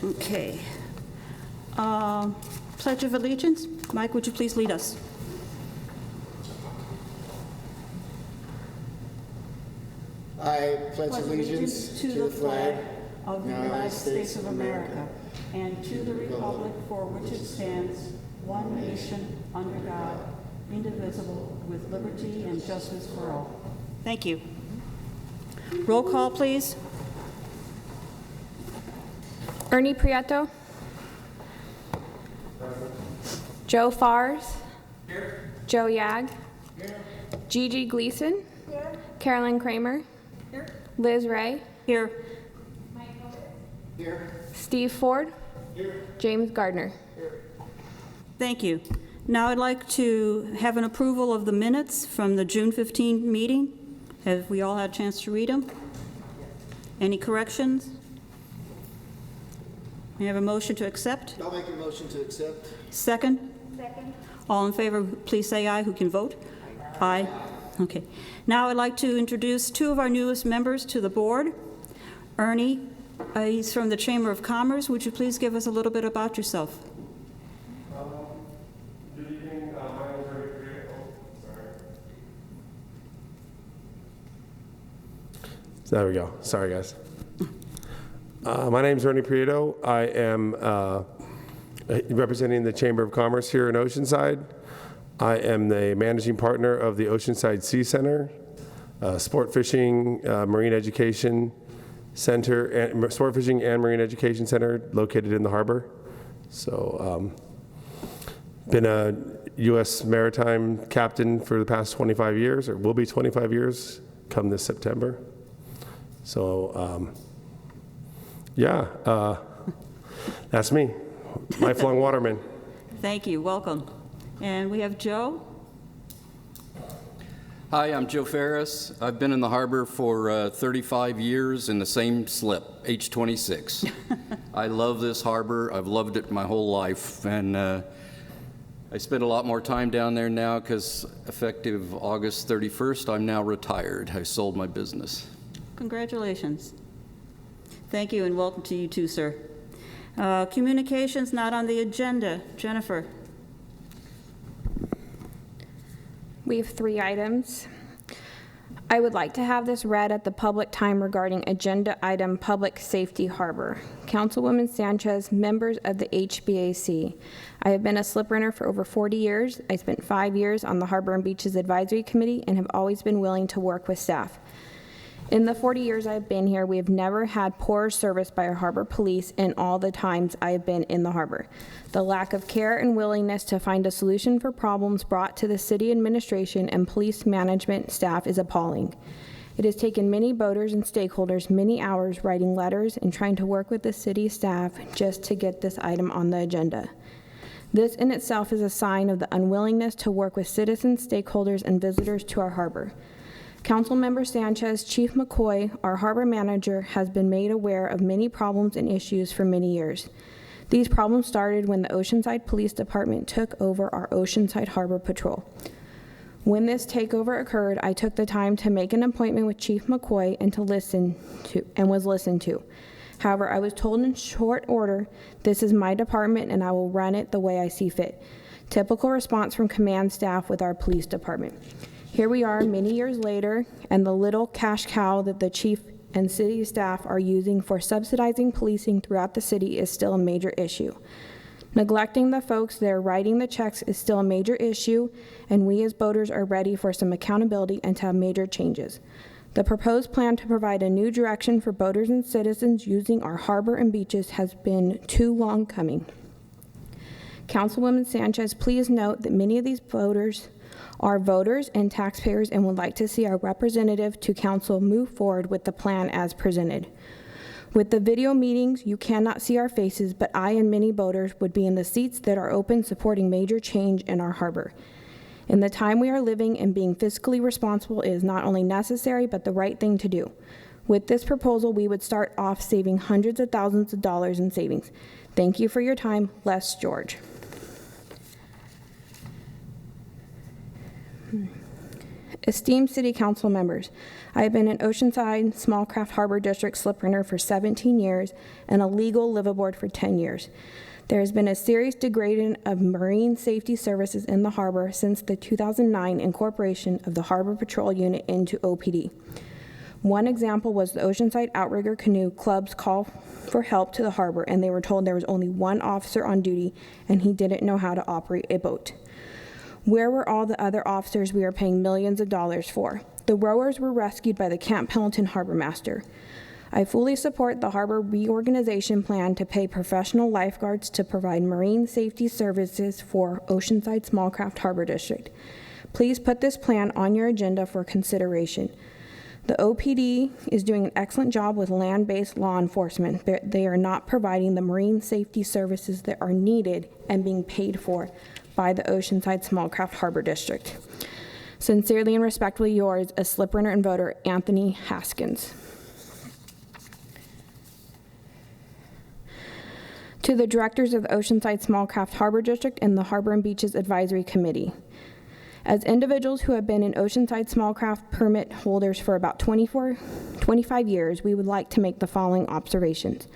Okay. Pledge of Allegiance. Mike, would you please lead us? I pledge allegiance to the flag of the United States of America and to the republic for which it stands, one nation, under God, indivisible, with liberty and justice for all. Thank you. Roll call, please. Ernie Prieto. Joe Fars. Here. Joe Yag. Here. Gigi Gleason. Here. Carolyn Kramer. Here. Liz Ray. Here. Mike Hobart. Here. Steve Ford. Here. James Gardner. Here. Thank you. Now I'd like to have an approval of the minutes from the June 15 meeting. Have we all had a chance to read them? Any corrections? We have a motion to accept. I'll make a motion to accept. Second? Second. All in favor, please say aye. Who can vote? Aye. Okay. Now I'd like to introduce two of our newest members to the board. Ernie, he's from the Chamber of Commerce. Would you please give us a little bit about yourself? Good evening. My name is Ernie Prieto. There we go. Sorry, guys. My name is Ernie Prieto. I am representing the Chamber of Commerce here in Oceanside. I am the managing partner of the Oceanside Sea Center, sport fishing, marine education center, and sport fishing and marine education center located in the harbor. So, been a U.S. maritime captain for the past 25 years, or will be 25 years come this September. So, yeah, that's me, lifelong waterman. Thank you. Welcome. And we have Joe. Hi, I'm Joe Ferris. I've been in the harbor for 35 years in the same slip, H-26. I love this harbor. I've loved it my whole life. And I spend a lot more time down there now because effective August 31st, I'm now retired. I sold my business. Congratulations. Thank you, and welcome to you too, sir. Communications not on the agenda. Jennifer. We have 3 items. I would like to have this read at the public time regarding agenda item Public Safety Harbor. Councilwoman Sanchez, members of the HBAC. I have been a slip runner for over 40 years. I spent 5 years on the Harbor and Beaches Advisory Committee and have always been willing to work with staff. In the 40 years I've been here, we have never had poor service by our harbor police in all the times I have been in the harbor. The lack of care and willingness to find a solution for problems brought to the city administration and police management staff is appalling. It has taken many boaters and stakeholders many hours writing letters and trying to work with the city staff just to get this item on the agenda. This in itself is a sign of the unwillingness to work with citizens, stakeholders, and visitors to our harbor. Councilmember Sanchez, Chief McCoy, our harbor manager, has been made aware of many problems and issues for many years. These problems started when the Oceanside Police Department took over our Oceanside Harbor Patrol. When this takeover occurred, I took the time to make an appointment with Chief McCoy and was listened to. However, I was told in short order, this is my department and I will run it the way I see fit. Typical response from command staff with our police department. Here we are many years later, and the little cash cow that the chief and city staff are using for subsidizing policing throughout the city is still a major issue. Neglecting the folks that are writing the checks is still a major issue, and we as boaters are ready for some accountability and to have major changes. The proposed plan to provide a new direction for boaters and citizens using our harbor and beaches has been too long coming. Councilwoman Sanchez, please note that many of these boaters are voters and taxpayers and would like to see our representative to council move forward with the plan as presented. With the video meetings, you cannot see our faces, but I and many boaters would be in the seats that are open supporting major change in our harbor. In the time we are living and being fiscally responsible is not only necessary, but the right thing to do. With this proposal, we would start off saving hundreds of thousands of dollars in savings. Thank you for your time. Les George. Esteemed City Council members, I have been an Oceanside Small Craft Harbor District slip runner for 17 years and a legal liveaboard for 10 years. There has been a serious degrading of marine safety services in the harbor since the 2009 incorporation of the Harbor Patrol Unit into OPD. One example was the Oceanside Outrigger Canoe Club's call for help to the harbor, and they were told there was only one officer on duty and he didn't know how to operate a boat. Where were all the other officers we are paying millions of dollars for? The rowers were rescued by the Camp Pendleton Harbor Master. I fully support the harbor reorganization plan to pay professional lifeguards to provide marine safety services for Oceanside Small Craft Harbor District. Please put this plan on your agenda for consideration. The OPD is doing an excellent job with land-based law enforcement. They are not providing the marine safety services that are needed and being paid for by the Oceanside Small Craft Harbor District. Sincerely and respectfully yours, a slip runner and voter, Anthony Haskins. To the directors of the Oceanside Small Craft Harbor District and the Harbor and Beaches Advisory Committee. As individuals who have been in Oceanside Small Craft permit holders for about 25 years, we would like to make the following observations.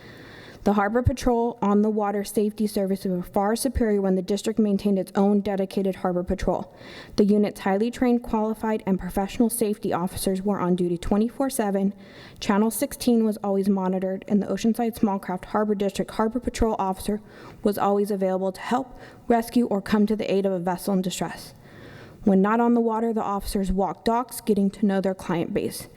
The Harbor Patrol on the water safety services were far superior when the district maintained its own dedicated harbor patrol. The unit's highly trained, qualified, and professional safety officers were on duty 24/7. Channel 16 was always monitored, and the Oceanside Small Craft Harbor District Harbor Patrol officer was always available to help, rescue, or come to the aid of a vessel in distress. When not on the water, the officers walked docks, getting to know their client base.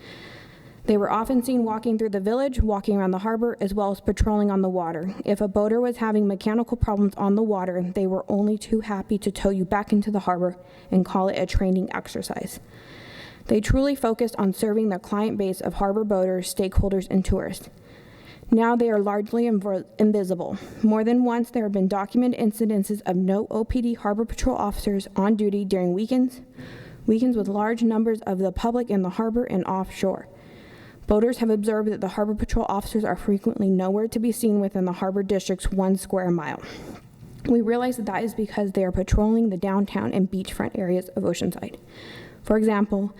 They were often seen walking through the village, walking around the harbor, as well as patrolling on the water. If a boater was having mechanical problems on the water, they were only too happy to tow you back into the harbor and call it a training exercise. They truly focused on serving their client base of harbor boaters, stakeholders, and tourists. Now they are largely invisible. More than once, there have been documented incidences of no OPD Harbor Patrol officers on duty during weekends with large numbers of the public in the harbor and offshore. Boaters have observed that the Harbor Patrol officers are frequently nowhere to be seen within the Harbor District's 1 square mile. We realize that is because they are patrolling the downtown and beachfront areas of Oceanside. For example,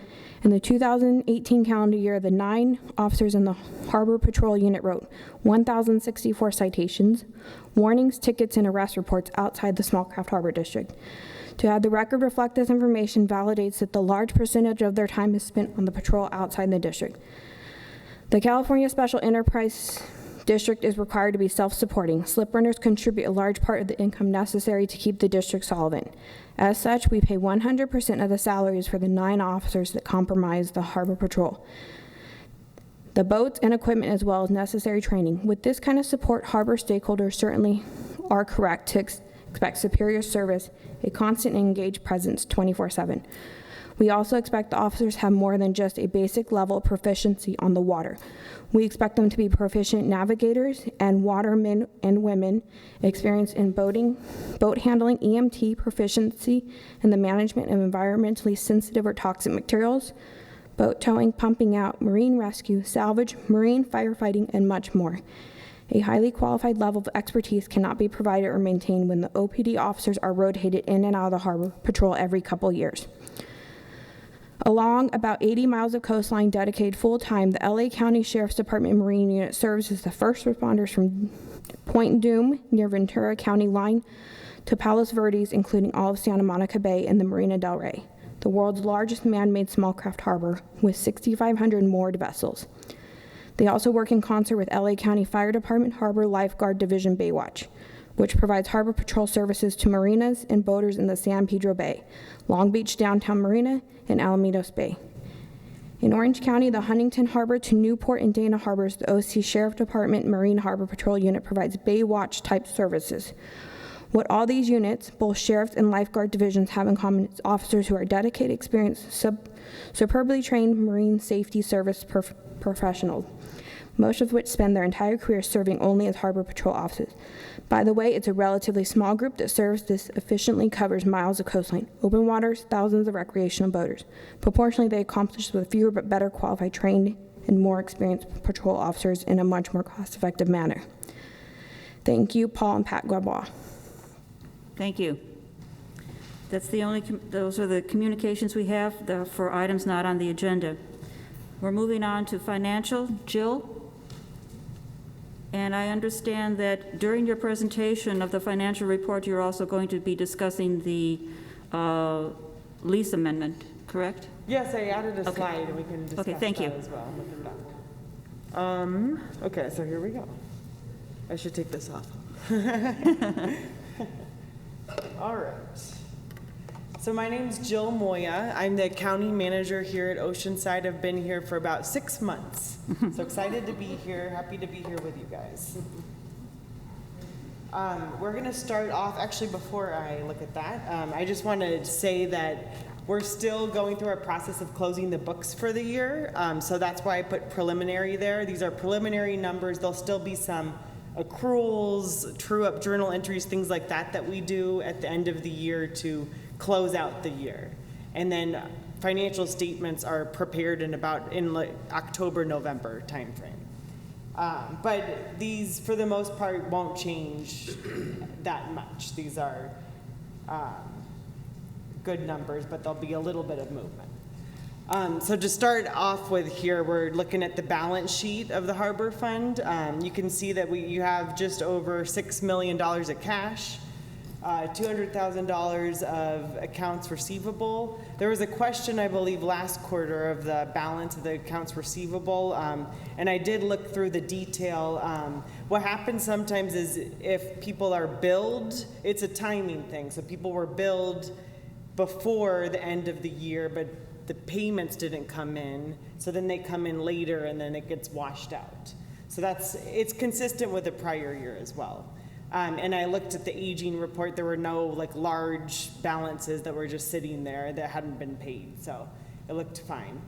in the 2018 calendar year, the 9 officers in the Harbor Patrol Unit wrote 1,064 citations, warnings, tickets, and arrest reports outside the Small Craft Harbor District. To have the record reflect this information validates that the large percentage of their time is spent on the patrol outside the district. The California Special Enterprise District is required to be self-supporting. Slip runners contribute a large part of the income necessary to keep the district solvent. As such, we pay 100% of the salaries for the 9 officers that comprise the Harbor Patrol, the boats and equipment, as well as necessary training. With this kind of support, harbor stakeholders certainly are correct to expect superior service, a constant and engaged presence 24/7. We also expect the officers have more than just a basic level of proficiency on the water. We expect them to be proficient navigators and watermen and women experienced in boat handling, EMT proficiency in the management of environmentally sensitive or toxic materials, boat towing, pumping out, marine rescue, salvage, marine firefighting, and much more. A highly qualified level of expertise cannot be provided or maintained when the OPD officers are rotated in and out of the Harbor Patrol every couple years. Along about 80 miles of coastline dedicated full-time, the LA County Sheriff's Department Marine Unit serves as the first responders from Point Dume near Ventura County line to Palos Verdes, including all of Santa Monica Bay and the Marina del Rey, the world's largest man-made small craft harbor with 6,500 moored vessels. They also work in concert with LA County Fire Department Harbor Lifeguard Division Baywatch, which provides harbor patrol services to marinas and boaters in the San Pedro Bay, Long Beach Downtown Marina, and Alamitos Bay. In Orange County, the Huntington Harbor to Newport and Dana Harbors, the OC Sheriff Department Marine Harbor Patrol Unit provides Baywatch type services. What all these units, both sheriffs and lifeguard divisions, have in common is officers who are dedicated, experienced, superbly trained marine safety service professionals, most of which spend their entire career serving only as Harbor Patrol officers. By the way, it's a relatively small group that serves this efficiently covers miles of coastline, open waters, thousands of recreational boaters. Proportionally, they accomplish this with fewer but better qualified, trained, and more experienced patrol officers in a much more cost-effective manner. Thank you, Paul and Pat Grabois. Thank you. That's the only, those are the communications we have for items not on the agenda. We're moving on to financial. Jill? And I understand that during your presentation of the financial report, you're also going to be discussing the lease amendment, correct? Yes, I added a Okay. slide, and we can discuss Okay, thank you. that as well. Look at that. Okay, so here we go. I should take this off. All right. So my name's Jill Moya. I'm the county manager here at Oceanside. I've been here for about 6 months. So excited to be here, happy to be here with you guys. We're gonna start off, actually before I look at that, I just want to say that we're still going through our process of closing the books for the year. So that's why I put preliminary there. These are preliminary numbers. There'll still be some accruals, true-up journal entries, things like that that we do at the end of the year to close out the year. And then financial statements are prepared in like October, November timeframe. But these, for the most part, won't change that much. These are good numbers, but there'll be a little bit of movement. So to start off with here, we're looking at the balance sheet of the Harbor Fund. You can see that you have just over $6 million of cash, $200,000 of accounts receivable. There was a question, I believe, last quarter of the balance of the accounts receivable, and I did look through the detail. What happens sometimes is if people are billed, it's a timing thing. So people were billed before the end of the year, but the payments didn't come in, so then they come in later and then it gets washed out. So it's consistent with the prior year as well. And I looked at the aging report, there were no like large balances that were just sitting there that hadn't been paid, so it looked fine.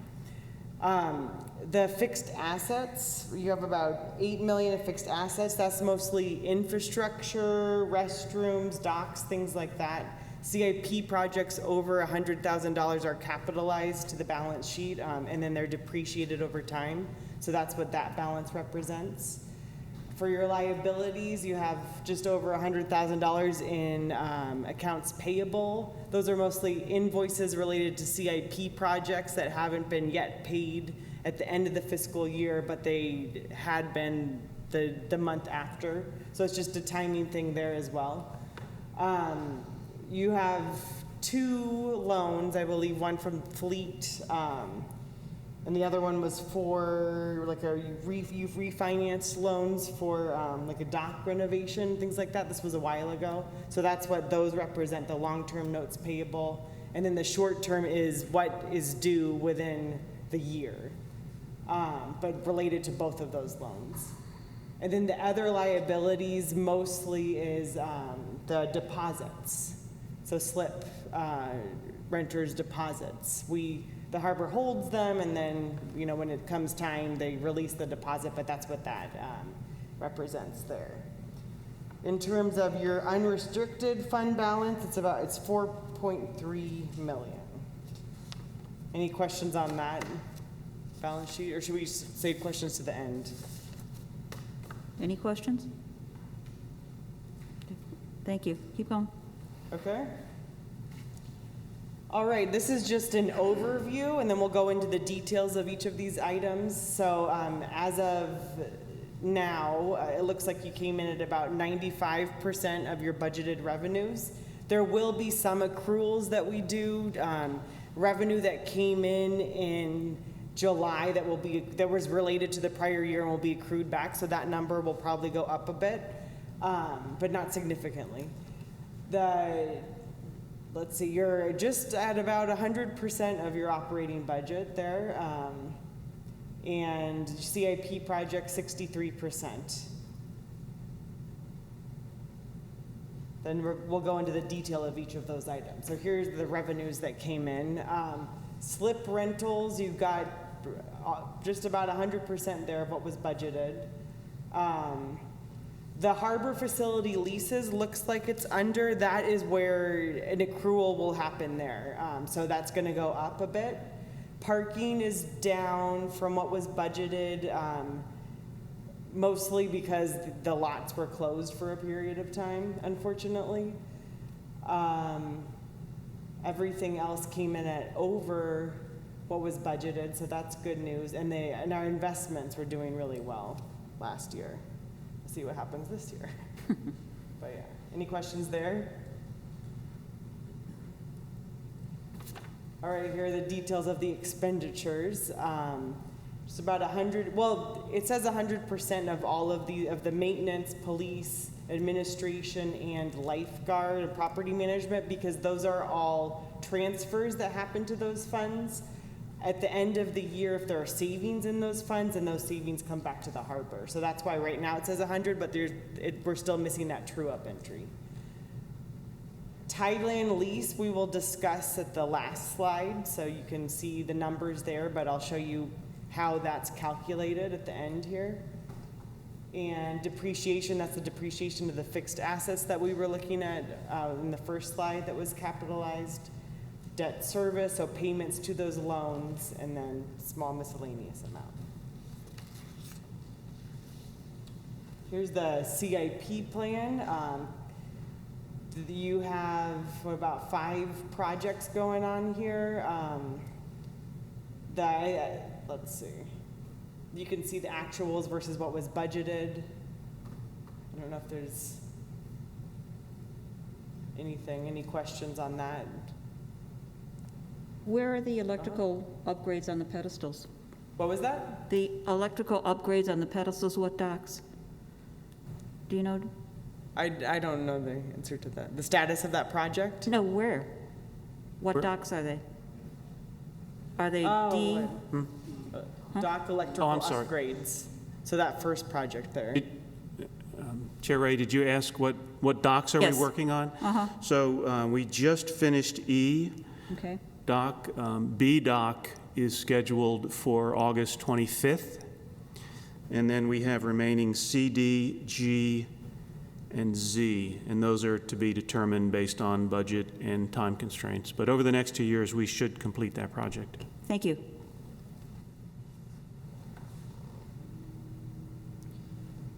The fixed assets, you have about 8 million of fixed assets. That's mostly infrastructure, restrooms, docks, things like that. CIP projects over $100,000 are capitalized to the balance sheet, and then they're depreciated over time. So that's what that balance represents. For your liabilities, you have just over $100,000 in accounts payable. Those are mostly invoices related to CIP projects that haven't been yet paid at the end of the fiscal year, but they had been the month after. So it's just a timing thing there as well. You have 2 loans, I believe, one from Fleet, and the other one was for like you've refinanced loans for like a dock renovation, things like that. This was a while ago. So that's what those represent, the long-term notes payable. And then the short-term is what is due within the year, but related to both of those loans. And then the other liabilities mostly is the deposits. So slip renters' deposits. The harbor holds them, and then when it comes time, they release the deposit. But that's what that represents there. In terms of your unrestricted fund balance, it's 4.3 million. Any questions on that balance sheet, or should we save questions to the end? Any questions? Thank you. Keep going. Okay. All right, this is just an overview, and then we'll go into the details of each of these items. So as of now, it looks like you came in at about 95% of your budgeted revenues. There will be some accruals that we do, revenue that came in July that was related to the prior year and will be accrued back, so that number will probably go up a bit, but not significantly. Let's see, you're just at about 100% of your operating budget there, and CIP project 63%. Then we'll go into the detail of each of those items. So here's the revenues that came in. Slip rentals, you've got just about 100% there of what was budgeted. The harbor facility leases looks like it's under. That is where an accrual will happen there. So that's going to go up a bit. Parking is down from what was budgeted, mostly because the lots were closed for a period of time, unfortunately. Everything else came in at over what was budgeted, so that's good news. And our investments were doing really well last year. We'll see what happens this year. But yeah, any questions there? All right, here are the details of the expenditures. Just about 100, well, it says 100% of all of the maintenance, police, administration, and lifeguard and property management, because those are all transfers that happen to those funds. At the end of the year, if there are savings in those funds, and those savings come back to the harbor. So that's why right now it says 100, but we're still missing that true-up entry. Tideland Lease we will discuss at the last slide, so you can see the numbers there, but I'll show you how that's calculated at the end here. And depreciation, that's the depreciation of the fixed assets that we were looking at in the first slide that was capitalized. Debt service, so payments to those loans, and then small miscellaneous amount. Here's the CIP plan. You have about 5 projects going on here. Let's see. You can see the actuals versus what was budgeted. I don't know if there's any questions on that. Where are the electrical upgrades on the pedestals? What was that? The electrical upgrades on the pedestals, what docks? Do you know? I don't know the answer to that. The status of that project? No, where? What docks are they? Are they D? Dock electrical I'm sorry. upgrades. So that first project there. Chair Ray, did you ask what docks are Yes. we working on? Uh-huh. So we just finished E. Okay. Dock, B dock is scheduled for August 25th. And then we have remaining C, D, G, and Z. And those are to be determined based on budget and time constraints. But over the next 2 years, we should complete that project. Thank you.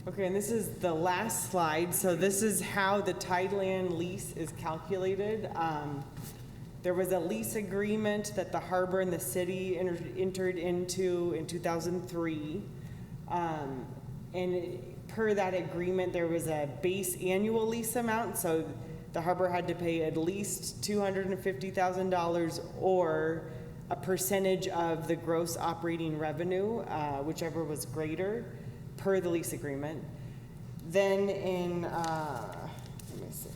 Okay, and this is the last slide. So this is how the Tideland lease is calculated. There was a lease agreement that the harbor and the city entered into in 2003. And per that agreement, there was a base annual lease amount. So the harbor had to pay at least $250,000 or a percentage of the gross operating revenue, whichever was greater, per the lease agreement. Then in, let me see.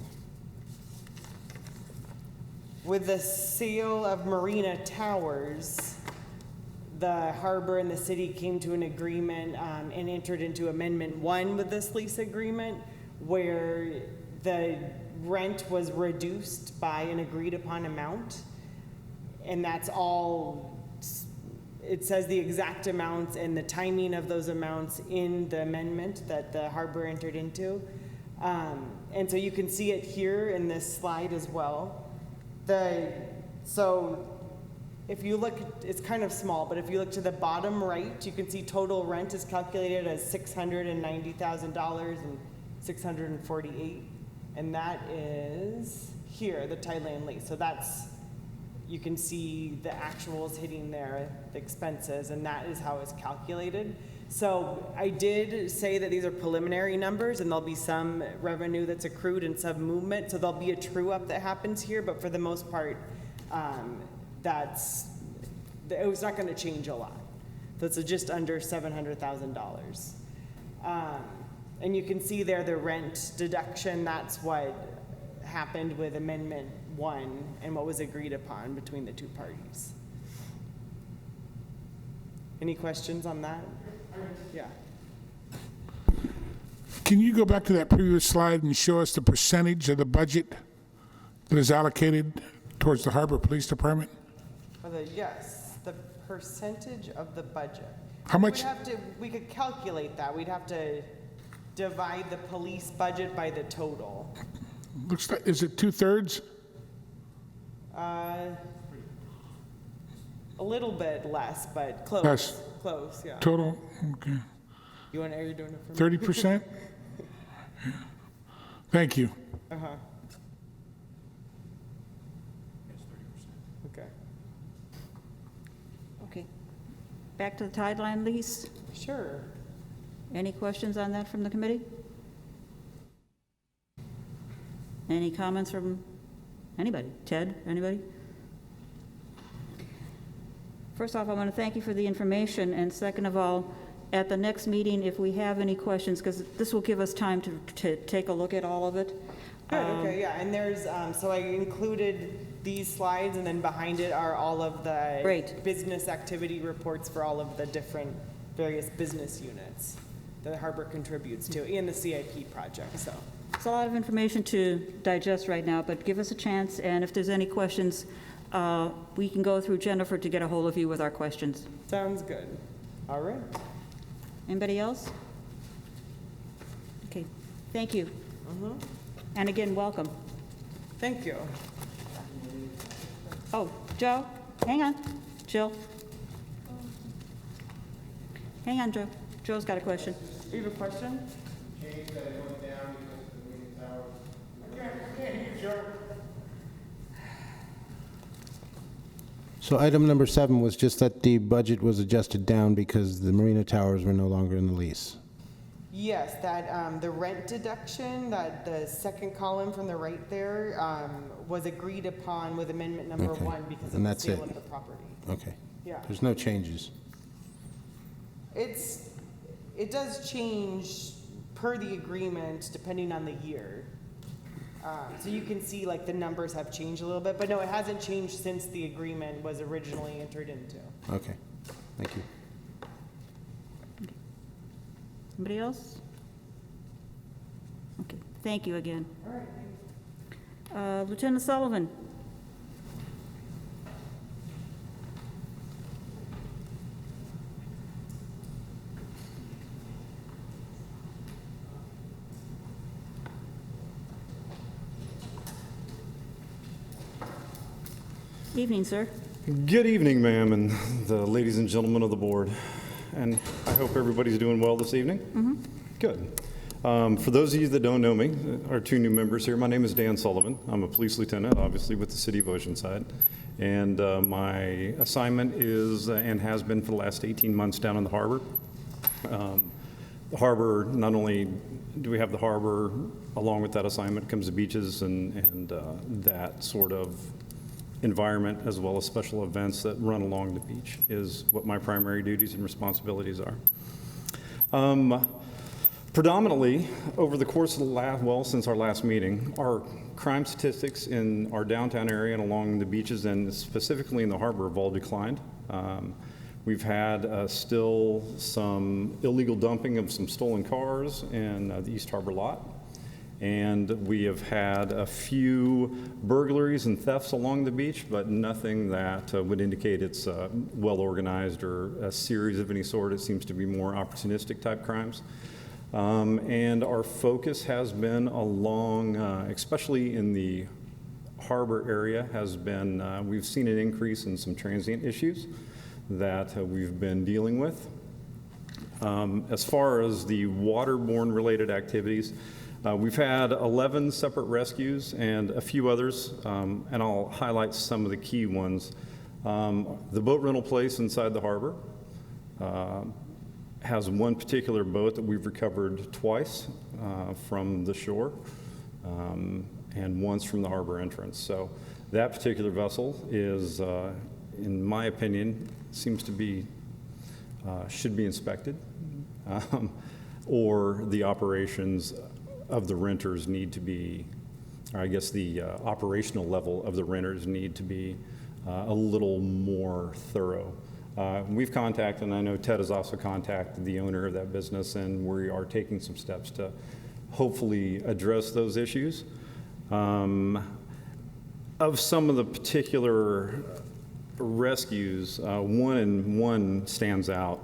With the sale of Marina Towers, the harbor and the city came to an agreement and entered into Amendment 1 with this lease agreement, where the rent was reduced by an agreed upon amount. And that's all, it says the exact amounts and the timing of those amounts in the amendment that the harbor entered into. And so you can see it here in this slide as well. So if you look, it's kind of small, but if you look to the bottom right, you can see total rent is calculated as $690,000 and $648. And that is here, the Tideland lease. So that's, you can see the actuals hitting there, the expenses, and that is how it's calculated. So I did say that these are preliminary numbers, and there'll be some revenue that's accrued and some movement. So there'll be a true up that happens here, but for the most part, it was not going to change a lot. So it's just under $700,000. And you can see there the rent deduction. That's what happened with Amendment 1 and what was agreed upon between the two parties. Any questions on that? Yeah. Can you go back to that previous slide and show us the percentage of the budget that is allocated towards the Harbor Police Department? Yes, the percentage of the budget. How much? We could calculate that. We'd have to divide the police budget by the total. Looks like, is it 2/3? A little bit less, but close. Less. Close, yeah. Total, okay. Are you doing it for me? 30%? Yeah. Thank you. Uh-huh. back to the Tideland lease. Sure. Any questions on that from the committee? Any comments from anybody? Ted, anybody? First off, I want to thank you for the information, and second of all, at the next meeting, if we have any questions, because this will give us time to take a look at all of it. Good, okay, yeah, and there's, so I included these slides, and then behind it are all of the Great. business activity reports for all of the different various business units that the harbor contributes to, and the CIP project, so. It's a lot of information to digest right now, but give us a chance, and if there's any questions, we can go through Jennifer to get a hold of you with our questions. Sounds good. All right. Anybody else? Okay, thank you. And again, welcome. Thank you. Oh, Joe, hang on. Jill. Hang on, Joe. Joe's got a question. You have a question? So item number 7 was just that the budget was adjusted down because the marina towers were no longer in the lease. Yes, that, the rent deduction, that the second column from the right there, was agreed upon with amendment number Okay. 1 because of And the that's sale it. of the property. Okay. Yeah. There's no changes. It does change per the agreement depending on the year. So you can see like the numbers have changed a little bit, but no, it hasn't changed since the agreement was originally entered into. Okay. Thank you. Anybody else? Okay, thank you again. Lieutenant Sullivan. Evening, sir. Good evening, ma'am, and the ladies and gentlemen of the board. And I hope everybody's doing well this evening. Good. For those of you that don't know me, our 2 new members here, my name is Dan Sullivan. I'm a police lieutenant, obviously, with the City of Oceanside. And my assignment is and has been for the last 18 months down in the harbor. The harbor, not only do we have the harbor, along with that assignment comes the beaches and that sort of environment, as well as special events that run along the beach, is what my primary duties and responsibilities are. Predominantly, over the course of the since our last meeting, our crime statistics in our downtown area and along the beaches, and specifically in the harbor, have all declined. We've had still some illegal dumping of some stolen cars in the East Harbor lot. And we have had a few burglaries and thefts along the beach, but nothing that would indicate it's well organized or a series of any sort. It seems to be more opportunistic type crimes. And our focus has been along, especially in the harbor area, has been, we've seen an increase in some transient issues that we've been dealing with. As far as the waterborne related activities, we've had 11 separate rescues and a few others, and I'll highlight some of the key ones. The boat rental place inside the harbor has one particular boat that we've recovered twice from the shore and once from the harbor entrance. So that particular vessel is, in my opinion, seems to be, should be inspected, or the operations of the renters need to be, or I guess the operational level of the renters need to be a little more thorough. We've contacted, and I know Ted has also contacted the owner of that business, and we are taking some steps to hopefully address those issues. Of some of the particular rescues, one stands out.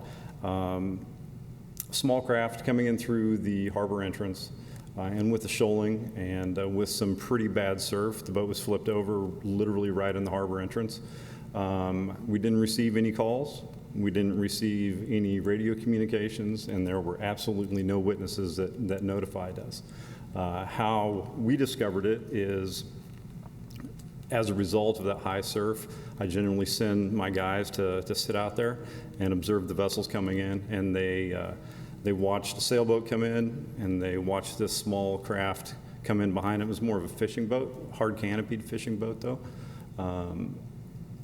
Small craft coming in through the harbor entrance, and with the shoaling and with some pretty bad surf. The boat was flipped over literally right in the harbor entrance. We didn't receive any calls. We didn't receive any radio communications, and there were absolutely no witnesses that notified us. How we discovered it is As a result of that high surf, I generally send my guys to sit out there and observe the vessels coming in, and they watched a sailboat come in, and they watched this small craft come in behind it. It was more of a fishing boat, hard canopied fishing boat though.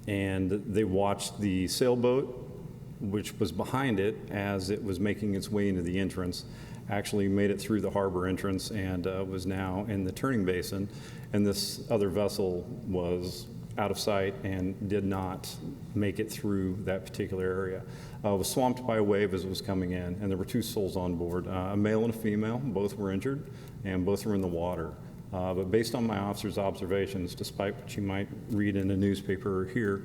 And they watched the sailboat, which was behind it as it was making its way into the entrance, actually made it through the harbor entrance and was now in the turning basin. And this other vessel was out of sight and did not make it through that particular area. Was swamped by a wave as it was coming in, and there were 2 souls on board, a male and a female. Both were injured, and both were in the water. But based on my officer's observations, despite what you might read in a newspaper or hear,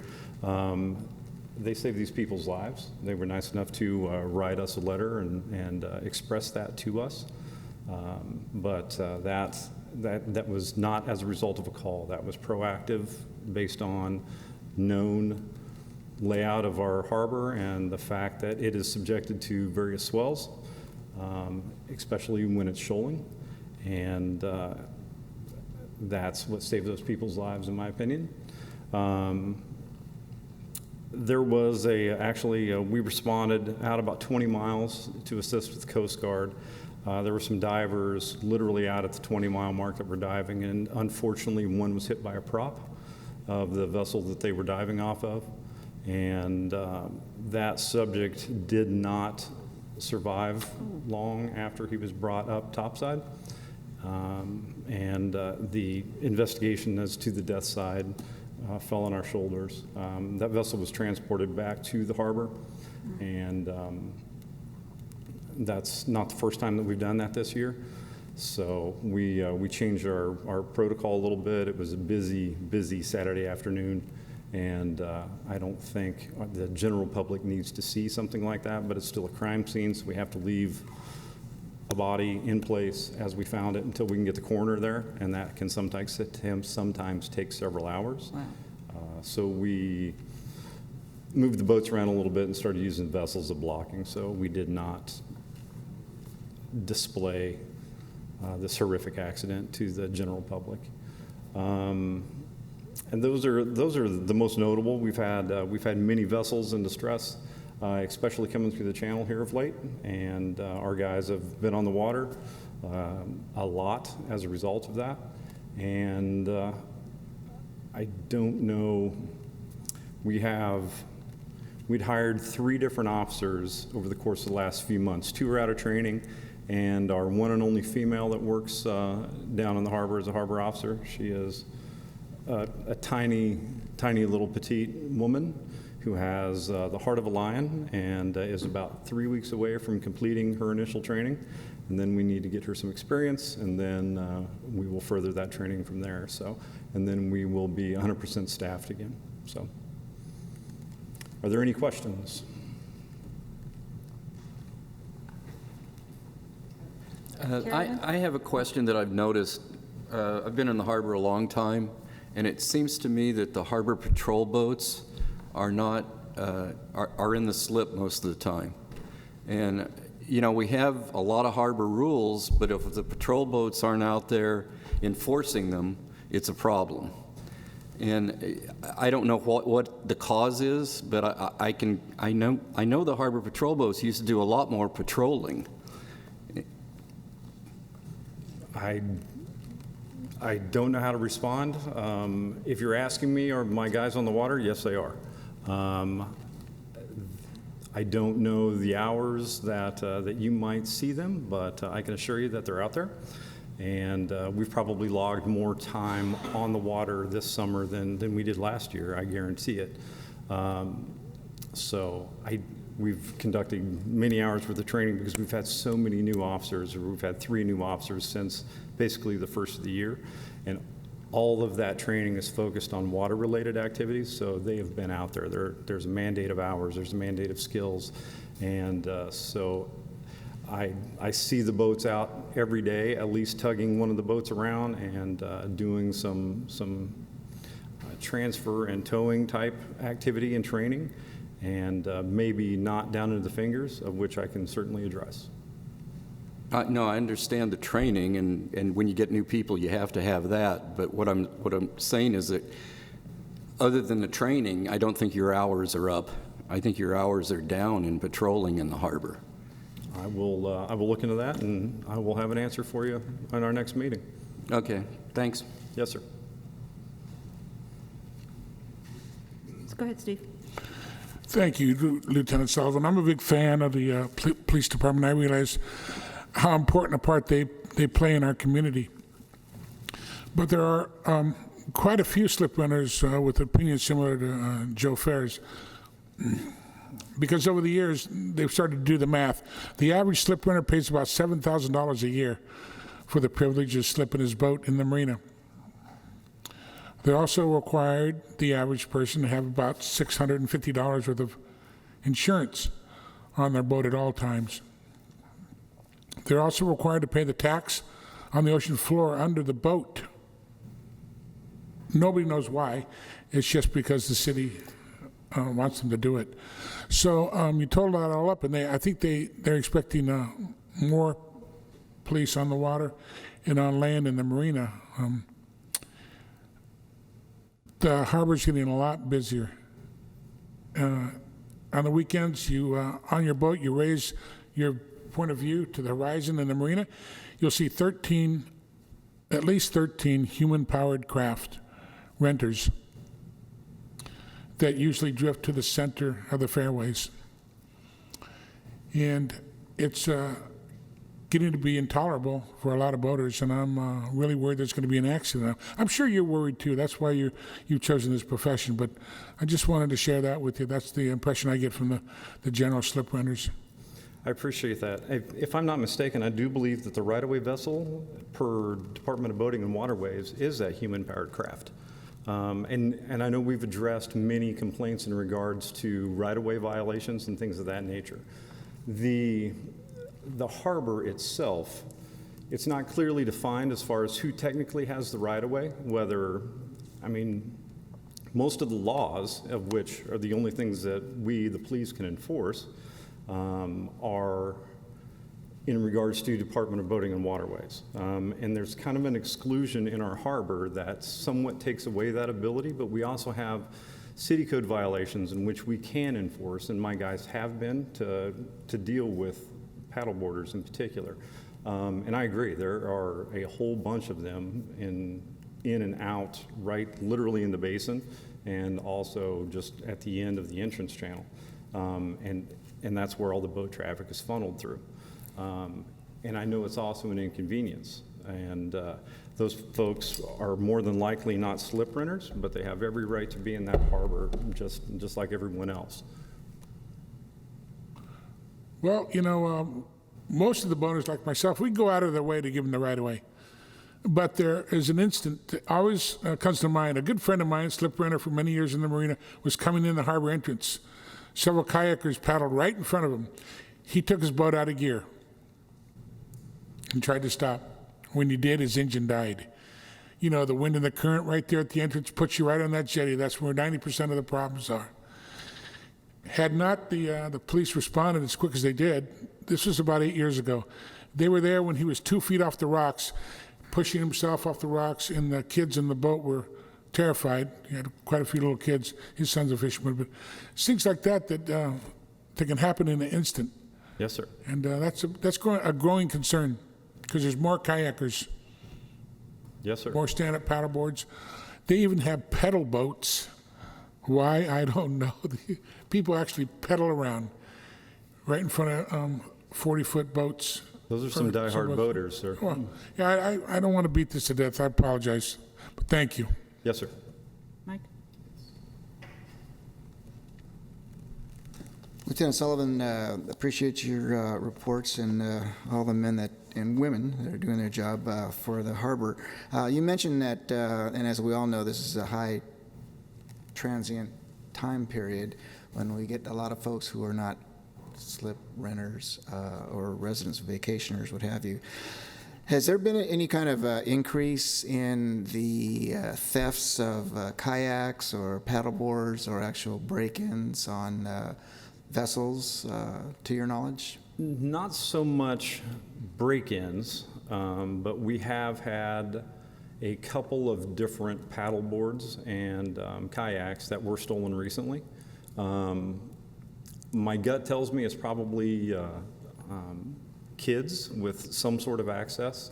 they saved these people's lives. They were nice enough to write us a letter and express that to us. But that was not as a result of a call. That was proactive based on known layout of our harbor and the fact that it is subjected to various swells, especially when it's shoaling. And that's what saved those people's lives, in my opinion. There was we responded out about 20 miles to assist with the Coast Guard. There were some divers literally out at the 20-mile mark that were diving, and unfortunately one was hit by a prop of the vessel that they were diving off of. And that subject did not survive long after he was brought up topside. And the investigation as to the death side fell on our shoulders. That vessel was transported back to the harbor, and that's not the first time that we've done that this year. So we changed our protocol a little bit. It was a busy Saturday afternoon, and I don't think the general public needs to see something like that, but it's still a crime scene, so we have to leave a body in place as we found it until we can get the coroner there, and that can sometimes take several hours. Wow. So we moved the boats around a little bit and started using vessels of blocking, so we did not display this horrific accident to the general public. And those are the most notable. We've had many vessels in distress, especially coming through the channel here of late, and our guys have been on the water a lot as a result of that. And I don't know, we'd hired 3 different officers over the course of the last few months. 2 are out of training, and our one and only female that works down in the harbor is a harbor officer. She is a tiny little petite woman who has the heart of a lion and is about 3 weeks away from completing her initial training. And then we need to get her some experience, and then we will further that training from there. So, and then we will be 100% staffed again. So, are there any questions? I have a question that I've noticed. I've been in the harbor a long time, and it seems to me that the harbor patrol boats are not are in the slip most of the time. And you know, we have a lot of harbor rules, but if the patrol boats aren't out there enforcing them, it's a problem. And I don't know what the cause is, but I know the harbor patrol boats used to do a lot more patrolling. I don't know how to respond. If you're asking me, are my guys on the water? Yes, they are. I don't know the hours that you might see them, but I can assure you that they're out there. And we've probably logged more time on the water this summer than we did last year, I guarantee it. So we've conducted many hours worth of training because we've had so many new officers, or we've had 3 new officers since basically the first of the year. And all of that training is focused on water-related activities, so they have been out there. There's a mandate of hours, there's a mandate of skills, and so I see the boats out every day, at least tugging one of the boats around and doing some transfer and towing type activity and training, and maybe not down into the fingers, of which I can certainly address. No, I understand the training, and when you get new people, you have to have that. But what I'm saying is that other than the training, I don't think your hours are up. I think your hours are down in patrolling in the harbor. I will look into that, and I will have an answer for you on our next meeting. Okay, thanks. Yes, sir. Go ahead, Steve. Thank you, Lieutenant Sullivan. I'm a big fan of the police department. I realize how important a part they play in our community. But there are quite a few slip runners with opinions similar to Joe Ferris. Because over the years, they've started to do the math. The average slip runner pays about $7,000 a year for the privilege of slipping his boat in the marina. They also required the average person to have about $650 worth of insurance on their boat at all times. They're also required to pay the tax on the ocean floor under the boat. Nobody knows why. It's just because the city wants them to do it. So you total that all up, and I think they're expecting more police on the water and on land in the marina. The harbor's getting a lot busier. On the weekends, you on your boat, you raise your point of view to the horizon in the marina. You'll see at least 13 human-powered craft renters that usually drift to the center of the fairways. And it's getting to be intolerable for a lot of boaters, and I'm really worried there's going to be an accident. I'm sure you're worried too. That's why you've chosen this profession, but I just wanted to share that with you. That's the impression I get from the general slip runners. I appreciate that. If I'm not mistaken, I do believe that the right-of-way vessel per Department of Boating and Waterways is that human-powered craft. And I know we've addressed many complaints in regards to right-of-way violations and things of that nature. The harbor itself, it's not clearly defined as far as who technically has the right-of-way, most of the laws, of which are the only things that we, the police, can enforce, are in regards to Department of Boating and Waterways. And there's kind of an exclusion in our harbor that somewhat takes away that ability, but we also have city code violations in which we can enforce, and my guys have been to deal with paddleboarders in particular. And I agree, there are a whole bunch of them in and out, right literally in the basin, and also just at the end of the entrance channel. And that's where all the boat traffic is funneled through. And I know it's also an inconvenience. And those folks are more than likely not slip renters, but they have every right to be in that harbor just like everyone else. Well, most of the boaters like myself, we go out of their way to give them the right of way. But there is an instant that always comes to mind. A good friend of mine, slip renter for many years in the marina, was coming in the harbor entrance. Several kayakers paddled right in front of him. He took his boat out of gear and tried to stop. When he did, his engine died. The wind and the current right there at the entrance puts you right on that jetty. That's where 90% of the problems are. Had not the police responded as quick as they did, this was about 8 years ago. They were there when he was 2 feet off the rocks, pushing himself off the rocks, and the kids in the boat were terrified. He had quite a few little kids. His son's a fisherman, but it's things like that can happen in an instant. Yes, sir. And that's a growing concern because there's more kayakers. Yes, sir. More stand-up paddleboards. They even have pedal boats. Why? I don't know. People actually pedal around right in front of 40-foot boats. Those are some diehard boaters, sir. Well, yeah, I don't want to beat this to death. I apologize. But thank you. Yes, sir. Mike? Lieutenant Sullivan, appreciate your reports and all the men and women that are doing their job for the harbor. You mentioned that, and as we all know, this is a high transient time period when we get a lot of folks who are not slip renters or residents, vacationers, what have you. Has there been any kind of increase in the thefts of kayaks or paddleboards or actual break-ins on vessels, to your knowledge? Not so much break-ins, but we have had a couple of different paddle boards and kayaks that were stolen recently. My gut tells me it's probably kids with some sort of access,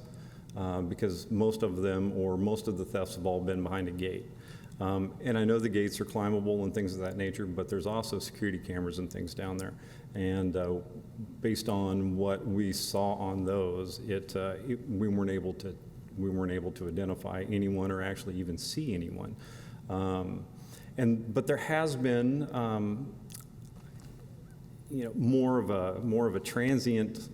because most of them, or most of the thefts, have all been behind a gate. And I know the gates are climbable and things of that nature, but there's also security cameras and things down there. And based on what we saw on those, we weren't able to identify anyone or actually even see anyone. But there has been, more of a transient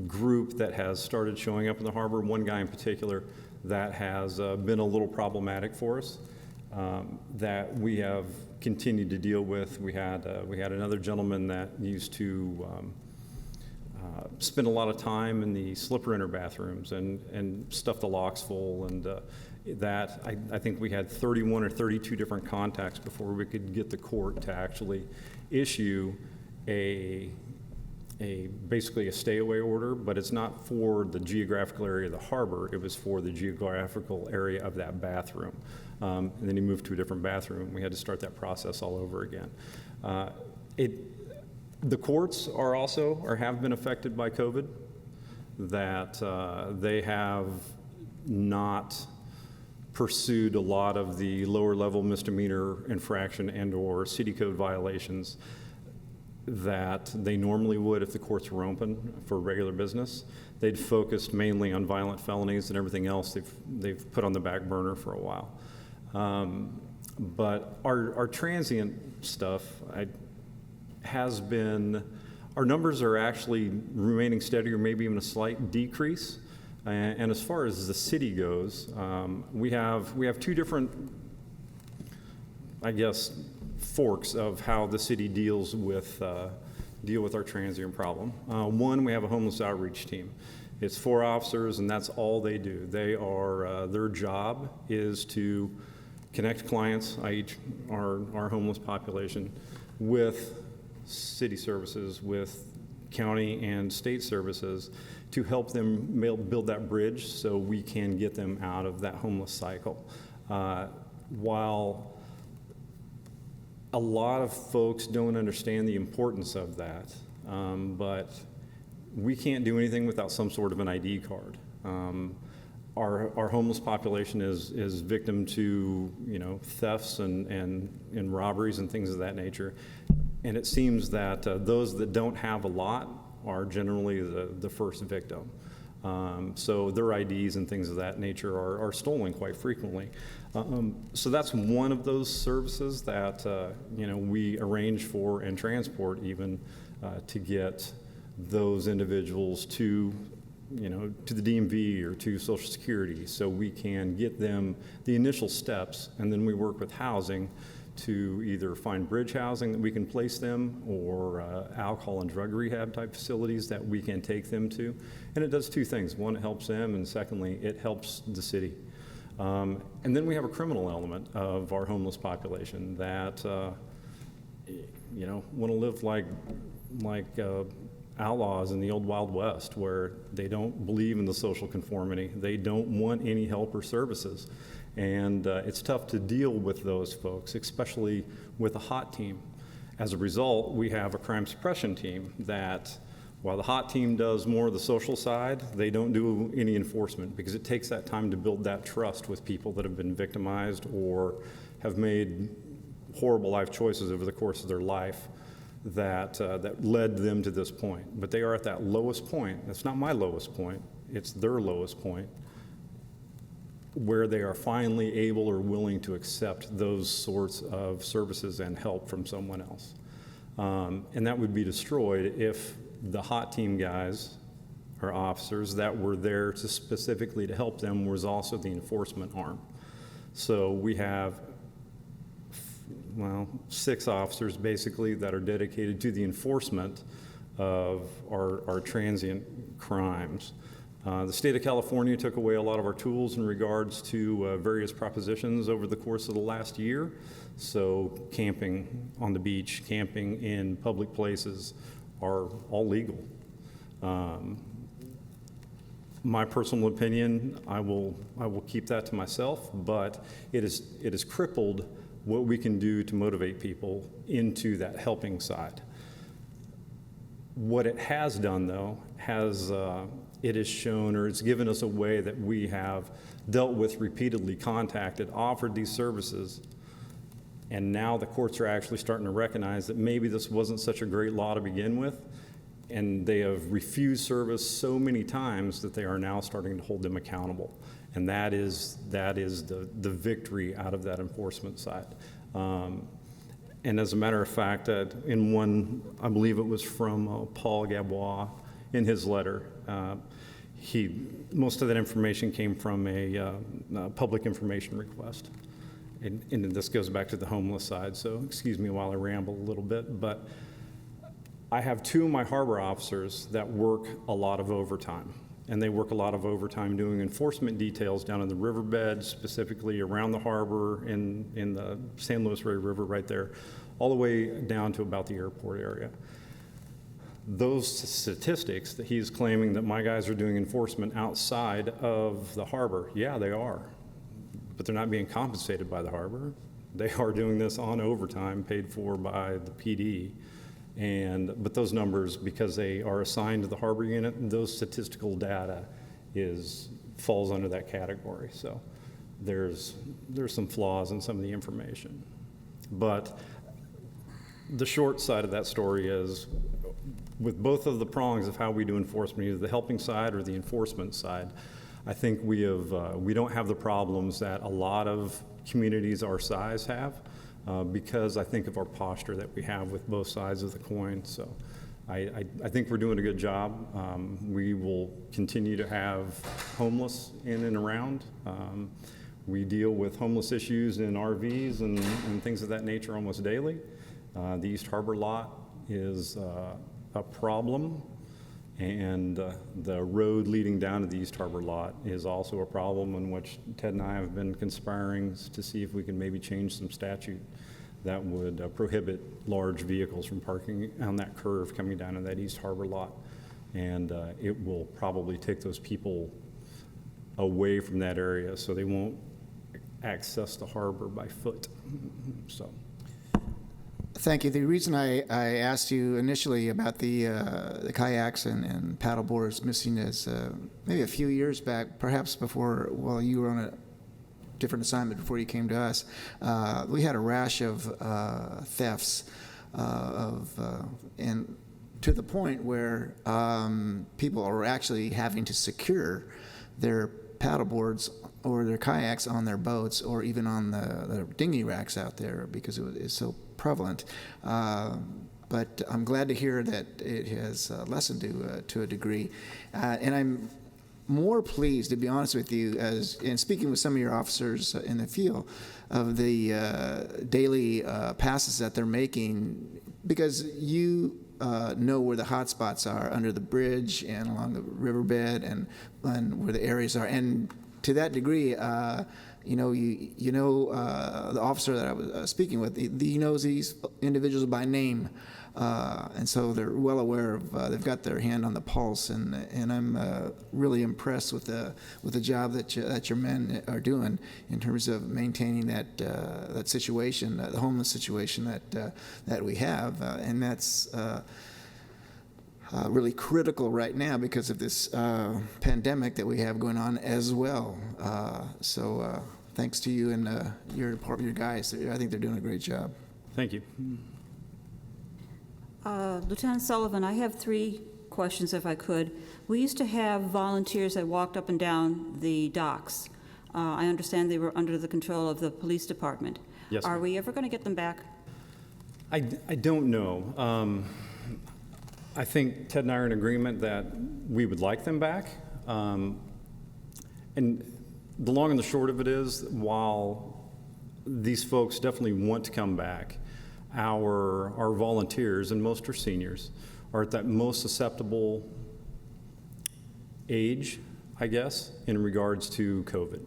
group that has started showing up in the harbor. One guy in particular that has been a little problematic for us, that we have continued to deal with. We had another gentleman that used to spend a lot of time in the slip renter bathrooms and stuff the locks full, and I think we had 31 or 32 different contacts before we could get the court to actually issue basically a stay-away order, but it's not for the geographical area of the harbor. It was for the geographical area of that bathroom. And then he moved to a different bathroom. We had to start that process all over again. The courts are also, or have been affected by COVID, that they have not pursued a lot of the lower level misdemeanor infraction and or city code violations that they normally would if the courts were open for regular business. They'd focused mainly on violent felonies, and everything else they've put on the back burner for a while. But our transient stuff has been, our numbers are actually remaining steady or maybe even a slight decrease. And as far as the city goes, we have two different, I guess, forks of how the city deals with our transient problem. One, we have a homeless outreach team. It's 4 officers, and that's all they do. They are their job is to connect clients, i.e., our homeless population, with city services, with county and state services, to help them build that bridge so we can get them out of that homeless cycle. While a lot of folks don't understand the importance of that, but we can't do anything without some sort of an ID card. Our homeless population is victim to thefts and robberies and things of that nature, and it seems that those that don't have a lot are generally the first victim. So their IDs and things of that nature are stolen quite frequently. So that's one of those services that we arrange for and transport even to get those individuals to the DMV or to Social Security, so we can get them the initial steps, and then we work with housing to either find bridge housing that we can place them, or alcohol and drug rehab type facilities that we can take them to. And it does two things. One, it helps them, and secondly, it helps the city. And then we have a criminal element of our homeless population that want to live like outlaws in the old Wild West, where they don't believe in the social conformity. They don't want any help or services. And it's tough to deal with those folks, especially with a HOT team. As a result, we have a crime suppression team that, while the HOT team does more of the social side, they don't do any enforcement, because it takes that time to build that trust with people that have been victimized or have made horrible life choices over the course of their life that led them to this point. But they are at that lowest point. It's not my lowest point, it's their lowest point, where they are finally able or willing to accept those sorts of services and help from someone else. And that would be destroyed if the HOT team guys or officers that were there specifically to help them was also the enforcement arm. So we have 6 officers basically that are dedicated to the enforcement of our transient crimes. The state of California took away a lot of our tools in regards to various propositions over the course of the last year. So camping on the beach, camping in public places are all legal. My personal opinion, I will keep that to myself, but it is crippled what we can do to motivate people into that helping side. What it has done, though, it has shown, or it's given us a way that we have dealt with, repeatedly contacted, offered these services, and now the courts are actually starting to recognize that maybe this wasn't such a great law to begin with, and they have refused service so many times that they are now starting to hold them accountable. And that is the victory out of that enforcement side. And as a matter of fact, in one, I believe it was from Paul Gabois, in his letter, most of that information came from a public information request. And this goes back to the homeless side, so excuse me while I ramble a little bit, but I have 2 of my harbor officers that work a lot of overtime. And they work a lot of overtime doing enforcement details down in the riverbed, specifically around the harbor in the San Luis Rey River right there, all the way down to about the airport area. Those statistics that he's claiming that my guys are doing enforcement outside of the harbor, yeah, they are. But they're not being compensated by the harbor. They are doing this on overtime paid for by the PD. But those numbers, because they are assigned to the harbor unit, those statistical data falls under that category. So there's some flaws in some of the information. But the short side of that story is, with both of the prongs of how we do enforcement, either the helping side or the enforcement side, I think we don't have the problems that a lot of communities our size have. Because I think of our posture that we have with both sides of the coin. So I think we're doing a good job. We will continue to have homeless in and around. We deal with homeless issues in RVs and things of that nature almost daily. The East Harbor lot is a problem, and the road leading down to the East Harbor lot is also a problem, in which Ted and I have been conspiring to see if we can maybe change some statute that would prohibit large vehicles from parking on that curve coming down to that East Harbor lot. And it will probably take those people away from that area so they won't access the harbor by foot. So. Thank you. The reason I asked you initially about the kayaks and paddle boards missing is maybe a few years back, perhaps before, while you were on a different assignment before you came to us, we had a rash of thefts and to the point where people are actually having to secure their paddle boards or their kayaks on their boats or even on the dinghy racks out there because it is so prevalent. But I'm glad to hear that it has lessened to a degree. And I'm more pleased, to be honest with you, in speaking with some of your officers in the field, of the daily passes that they're making, because you know where the hot spots are under the bridge and along the riverbed and where the areas are. And to that degree, the officer that I was speaking with, he knows these individuals by name, and so they're well aware of. They've got their hand on the pulse, and I'm really impressed with the job that your men are doing in terms of maintaining that situation, the homeless situation that we have, and that's. Really critical right now because of this pandemic that we have going on as well. So thanks to you and your guys. I think they're doing a great job. Thank you. Lieutenant Sullivan, I have 3 questions if I could. We used to have volunteers that walked up and down the docks. I understand they were under the control of the police department. Yes, Are ma'am. we ever going to get them back? I don't know. I think Ted and I are in agreement that we would like them back. And the long and the short of it is, while these folks definitely want to come back, our volunteers, and most are seniors, are at that most susceptible age I guess, in regards to COVID.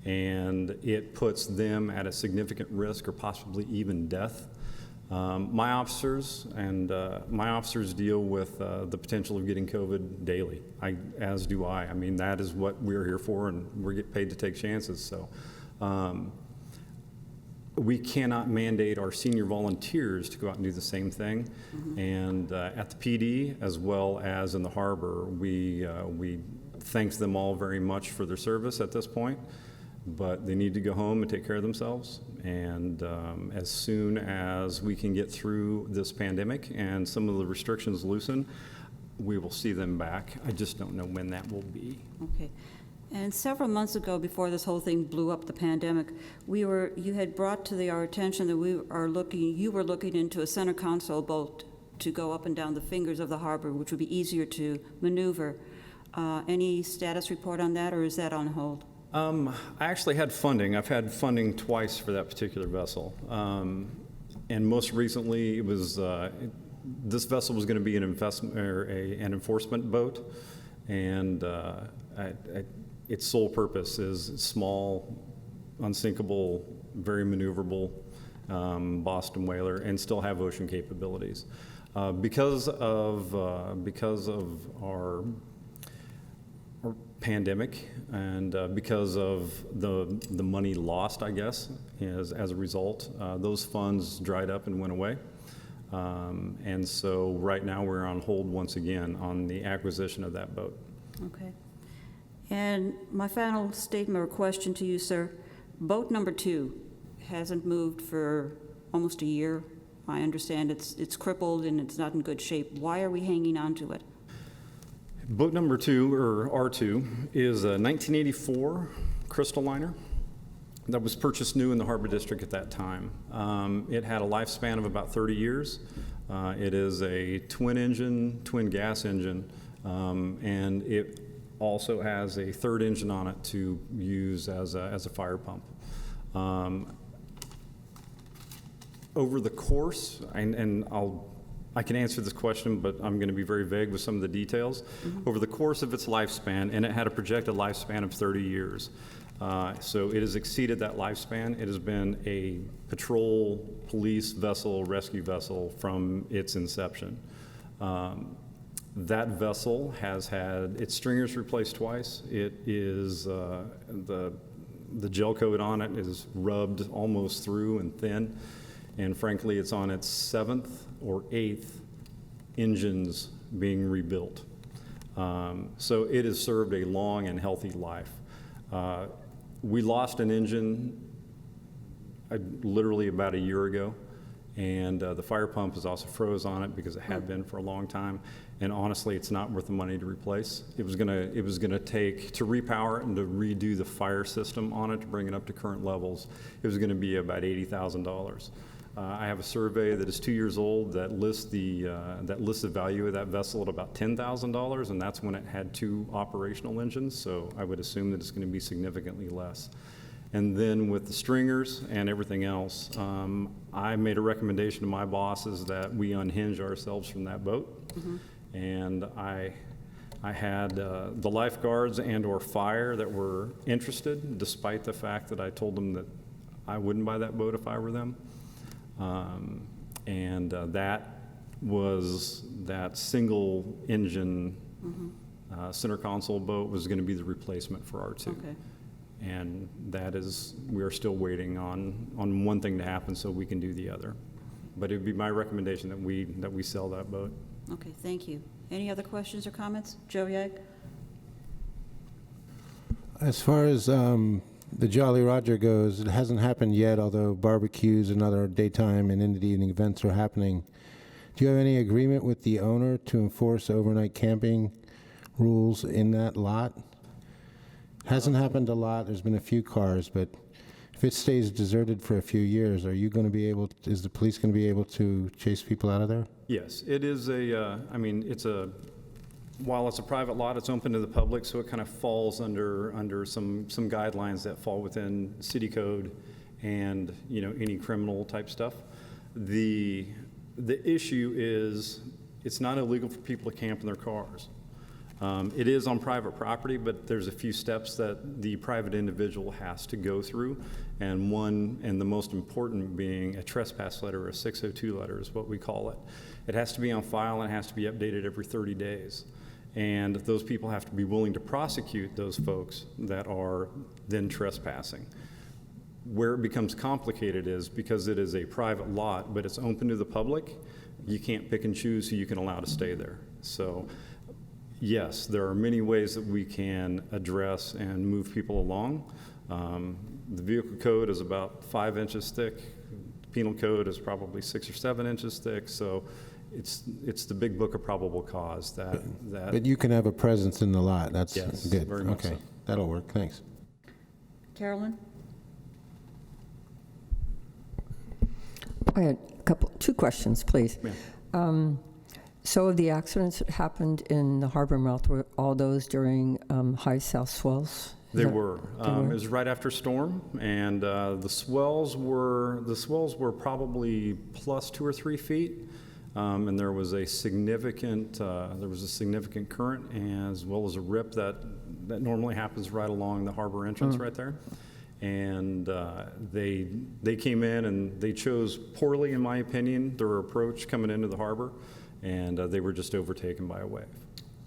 And it puts them at a significant risk or possibly even death. My officers deal with the potential of getting COVID daily, as do I. I mean, that is what we're here for, and we get paid to take chances. So we cannot mandate our senior volunteers to go out and do the same thing. And at the PD, as well as in the harbor, we thank them all very much for their service at this point. But they need to go home and take care of themselves. And as soon as we can get through this pandemic and some of the restrictions loosen, we will see them back. I just don't know when that will be. Okay. And several months ago, before this whole thing blew up, the pandemic, you had brought to our attention that you were looking into a center console boat to go up and down the fingers of the harbor, which would be easier to maneuver. Any status report on that, or is that on hold? I actually had funding. I've had funding twice for that particular vessel. And most recently, it was this vessel was going to be an investment or an enforcement boat, and its sole purpose is small, unsinkable, very maneuverable Boston whaler, and still have ocean capabilities. Because of our pandemic and because of the money lost, I guess, as a result, those funds dried up and went away. And so right now we're on hold once again on the acquisition of that boat. Okay. And my final statement or question to you, sir, boat number 2 hasn't moved for almost a year. I understand it's crippled and it's not in good shape. Why are we hanging on to it? Boat number 2, or R2, is a 1984 Crystal liner that was purchased new in the Harbor District at that time. It had a lifespan of about 30 years. It is a twin gas engine, and it also has a third engine on it to use as a fire pump. Over the course, and I can answer this question, but I'm going to be very vague with some of the details. Over the course of its lifespan, and it had a projected lifespan of 30 years, so it has exceeded that lifespan. It has been a patrol, police vessel, rescue vessel from its inception. That vessel has had its stringers replaced twice. It is, the gel coat on it is rubbed almost through and thin. And frankly, it's on its 7th or 8th engines being rebuilt. So it has served a long and healthy life. We lost an engine literally about a year ago, and the fire pump is also froze on it because it had been for a long time. And honestly, it's not worth the money to replace. It was gonna take, to repower it and to redo the fire system on it to bring it up to current levels, it was gonna be about $80,000. I have a survey that is 2 years old that lists the value of that vessel at about $10,000, and that's when it had 2 operational engines, so I would assume that it's going to be significantly less. And then with the stringers and everything else, I made a recommendation to my bosses that we unhinge ourselves from that boat. And I had the lifeguards and or fire that were interested, despite the fact that I told them that I wouldn't buy that boat if I were them. That was that single engine center console boat was going to be the replacement for R2. Okay. And that is, we are still waiting on one thing to happen so we can do the other. But it would be my recommendation that we sell that boat. Okay, thank you. Any other questions or comments? Joe Yag? As far as the Jolly Roger goes, it hasn't happened yet, although barbecues and other daytime and into-the-evening events are happening. Do you have any agreement with the owner to enforce overnight camping rules in that lot? Hasn't happened a lot. There's been a few cars, but if it stays deserted for a few years, are you going to be able, is the police going to be able to chase people out of there? Yes, it is while it's a private lot, it's open to the public, so it kind of falls under some guidelines that fall within city code and, any criminal type stuff. The issue is it's not illegal for people to camp in their cars. It is on private property, but there's a few steps that the private individual has to go through, and the most important being a trespass letter, a 602 letter is what we call it. It has to be on file and it has to be updated every 30 days. And those people have to be willing to prosecute those folks that are then trespassing. Where it becomes complicated is because it is a private lot, but it's open to the public, you can't pick and choose who you can allow to stay there. So yes, there are many ways that we can address and move people along. The vehicle code is about 5 inches thick. Penal code is probably 6 or 7 inches thick. So it's the big book of probable cause that. But you can have a presence in the lot. That's Yes, good. very much Okay, so. that'll work. Thanks. Carolyn? I had two questions, please. Yeah. So of the accidents that happened in the harbor mouth, were all those during high south swells? They were. It was right after storm, and the swells were probably plus 2 or 3 feet, and there was a significant current, as well as a rip that normally happens right along the harbor entrance right there. And they came in and they chose poorly, in my opinion, their approach coming into the harbor, and they were just overtaken by a wave.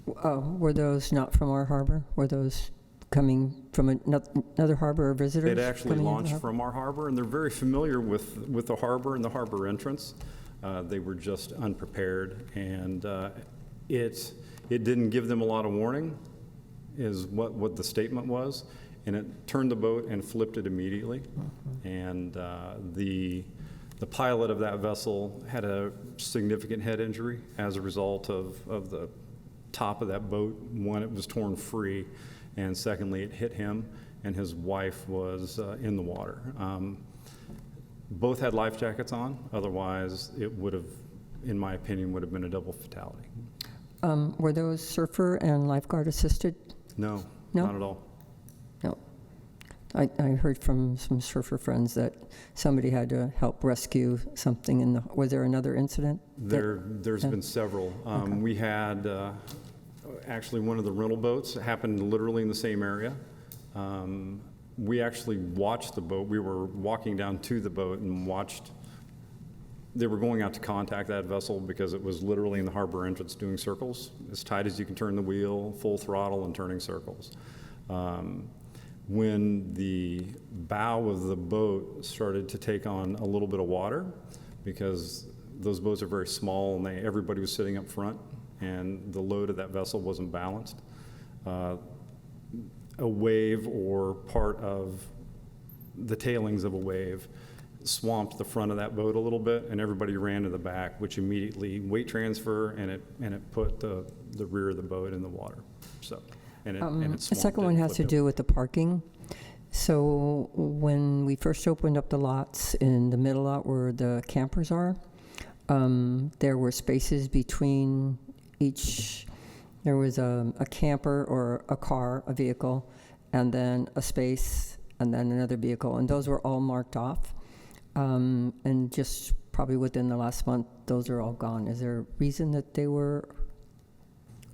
Were those not from our harbor? Were those coming from another harbor or visitors? They'd actually coming into the launched harbor? from our harbor, and they're very familiar with the harbor and the harbor entrance. They were just unprepared, and it didn't give them a lot of warning, is what the statement was, and it turned the boat and flipped it immediately. And the pilot of that vessel had a significant head injury as a result of the top of that boat. One, it was torn free, and secondly, it hit him, and his wife was in the water. Both had life jackets on, otherwise it would have, in my opinion, would have been a double fatality. Were those surfer and lifeguard assisted? No, No? not at all. No. I heard from some surfer friends that somebody had to help rescue something in the, was there another incident? There's been several. We had actually one of the rental boats happened literally in the same area. We actually watched the boat. We were walking down to the boat and watched. They were going out to contact that vessel because it was literally in the harbor entrance doing circles, as tight as you can turn the wheel, full throttle and turning circles. When the bow of the boat started to take on a little bit of water, because those boats are very small and everybody was sitting up front and the load of that vessel wasn't balanced, a wave or part of the tailings of a wave swamped the front of that boat a little bit, and everybody ran to the back, which immediately weight transfer, and it put the rear of the boat in the water. So, and it The swamped second it, one has to flipped it. do with the parking. So when we first opened up the lots in the middle lot where the campers are, there were spaces between each. There was a camper or a car, a vehicle, and then a space, and then another vehicle, and those were all marked off. And just probably within the last month, those are all gone. Is there a reason that they were,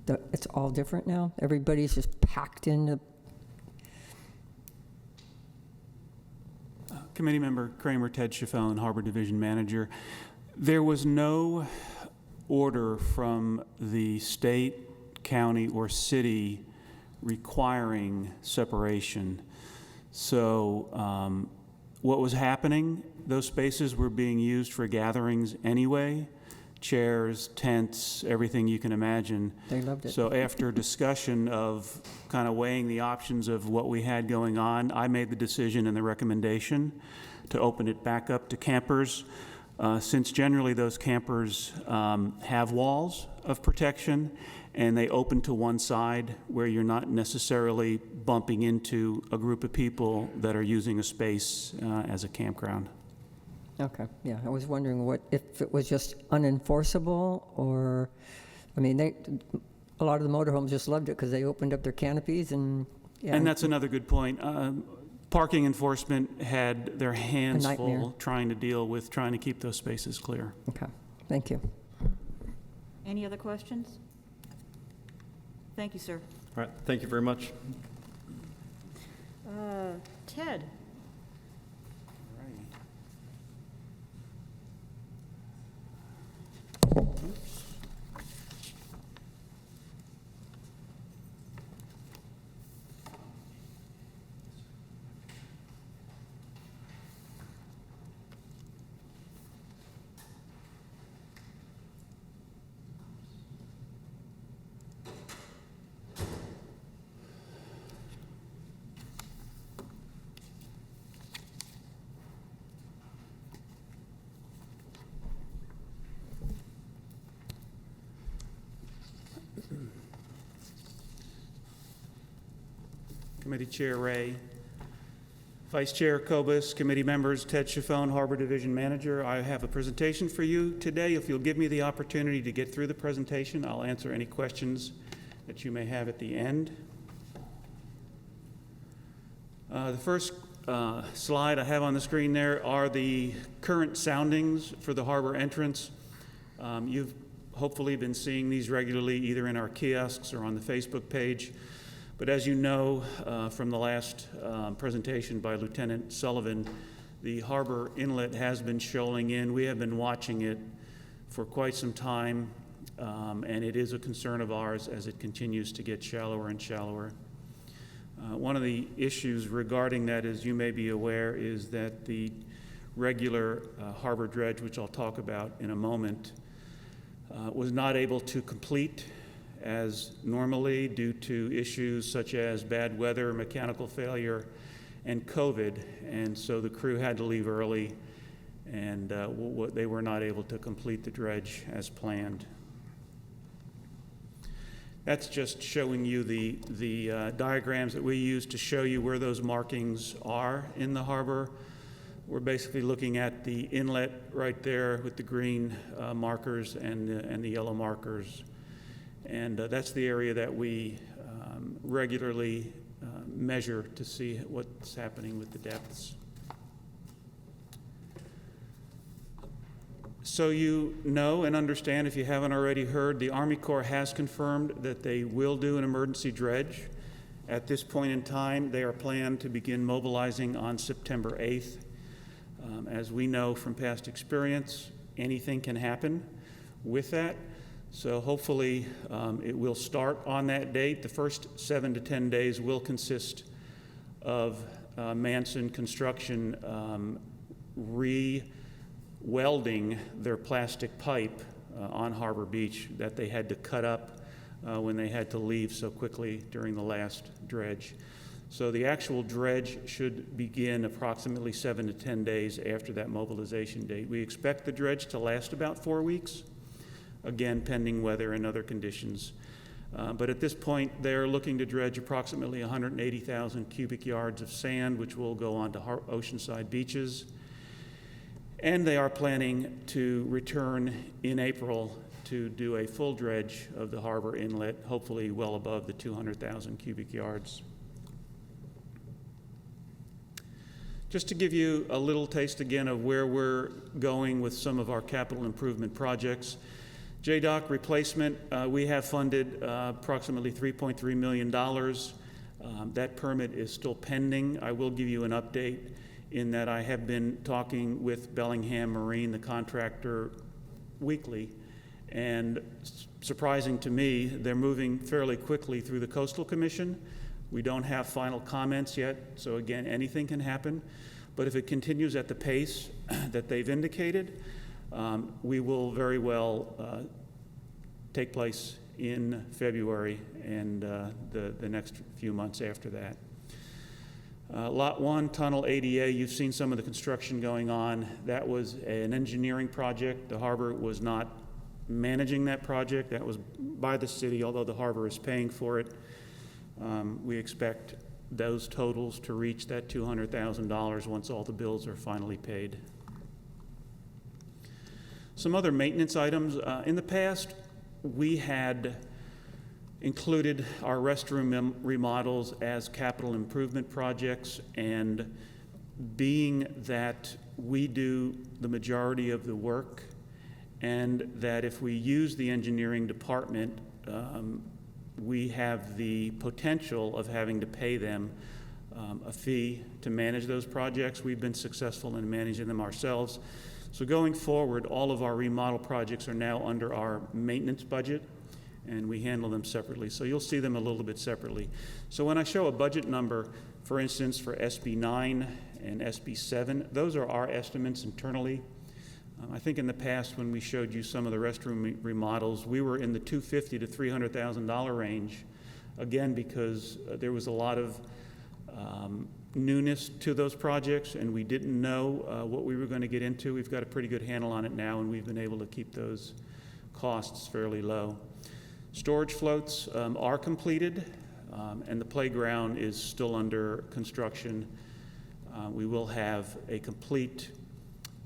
that it's all different now? Everybody's just packed into. Committee Member Kramer, Ted Chaffellin, Harbor Division Manager. There was no order from the state, county, or city requiring separation. So what was happening, those spaces were being used for gatherings anyway, chairs, tents, everything you can imagine. They loved it. So after discussion of kind of weighing the options of what we had going on, I made the decision and the recommendation to open it back up to campers. Since generally those campers have walls of protection and they open to one side where you're not necessarily bumping into a group of people that are using a space as a campground. Okay, yeah, I was wondering if it was just unenforceable, or, I mean, a lot of the motorhomes just loved it because they opened up their canopies and, yeah. And that's another good point. Parking enforcement had their hands nightmare. full trying to keep those spaces clear. Okay, thank you. Any other questions? Thank you, sir. All right, thank you very much. Ted? Committee Chair Ray, Vice Chair Kobus, committee members, Ted Chiffone, Harbor Division Manager. I have a presentation for you today. If you'll give me the opportunity to get through the presentation, I'll answer any questions that you may have at the end. The first slide I have on the screen there are the current soundings for the harbor entrance. You've hopefully been seeing these regularly either in our kiosks or on the Facebook page. But as you know from the last presentation by Lieutenant Sullivan, the harbor inlet has been shoaling in. We have been watching it for quite some time, and it is a concern of ours as it continues to get shallower and shallower. One of the issues regarding that, as you may be aware, is that the regular harbor dredge, which I'll talk about in a moment, was not able to complete as normally due to issues such as bad weather, mechanical failure, and COVID. And so the crew had to leave early, and they were not able to complete the dredge as planned. That's just showing you the diagrams that we use to show you where those markings are in the harbor. We're basically looking at the inlet right there with the green markers and the yellow markers. And that's the area that we regularly measure to see what's happening with the depths. So you know and understand, if you haven't already heard, the Army Corps has confirmed that they will do an emergency dredge. At this point in time, they are planned to begin mobilizing on September 8th. As we know from past experience, anything can happen with that. So hopefully it will start on that date. The first 7 to 10 days will consist of Manson Construction re-welding their plastic pipe on Harbor Beach that they had to cut up when they had to leave so quickly during the last dredge. So the actual dredge should begin approximately 7 to 10 days after that mobilization date. We expect the dredge to last about 4 weeks. Again, pending weather and other conditions. But at this point, they're looking to dredge approximately 180,000 cubic yards of sand, which will go onto oceanside beaches. And they are planning to return in April to do a full dredge of the harbor inlet, hopefully well above the 200,000 cubic yards. Just to give you a little taste again of where we're going with some of our capital improvement projects. JDOC replacement, we have funded approximately $3.3 million. That permit is still pending. I will give you an update in that I have been talking with Bellingham Marine, the contractor, weekly. And surprising to me, they're moving fairly quickly through the Coastal Commission. We don't have final comments yet, so again, anything can happen. But if it continues at the pace that they've indicated, we will very well take place in February and the next few months after that. Lot 1, Tunnel ADA, you've seen some of the construction going on. That was an engineering project. The harbor was not managing that project. That was by the city, although the harbor is paying for it. We expect those totals to reach that $200,000 once all the bills are finally paid. Some other maintenance items. In the past, we had included our restroom remodels as capital improvement projects, and being that we do the majority of the work, and that if we use the engineering department we have the potential of having to pay them a fee to manage those projects. We've been successful in managing them ourselves. So going forward, all of our remodel projects are now under our maintenance budget, and we handle them separately. So you'll see them a little bit separately. So when I show a budget number, for instance, for SB 9 and SB 7, those are our estimates internally. I think in the past when we showed you some of the restroom remodels, we were in the $250,000 to $300,000 range, again, because there was a lot of newness to those projects, and we didn't know what we were going to get into. We've got a pretty good handle on it now, and we've been able to keep those costs fairly low. Storage floats are completed, and the playground is still under construction. We will have a complete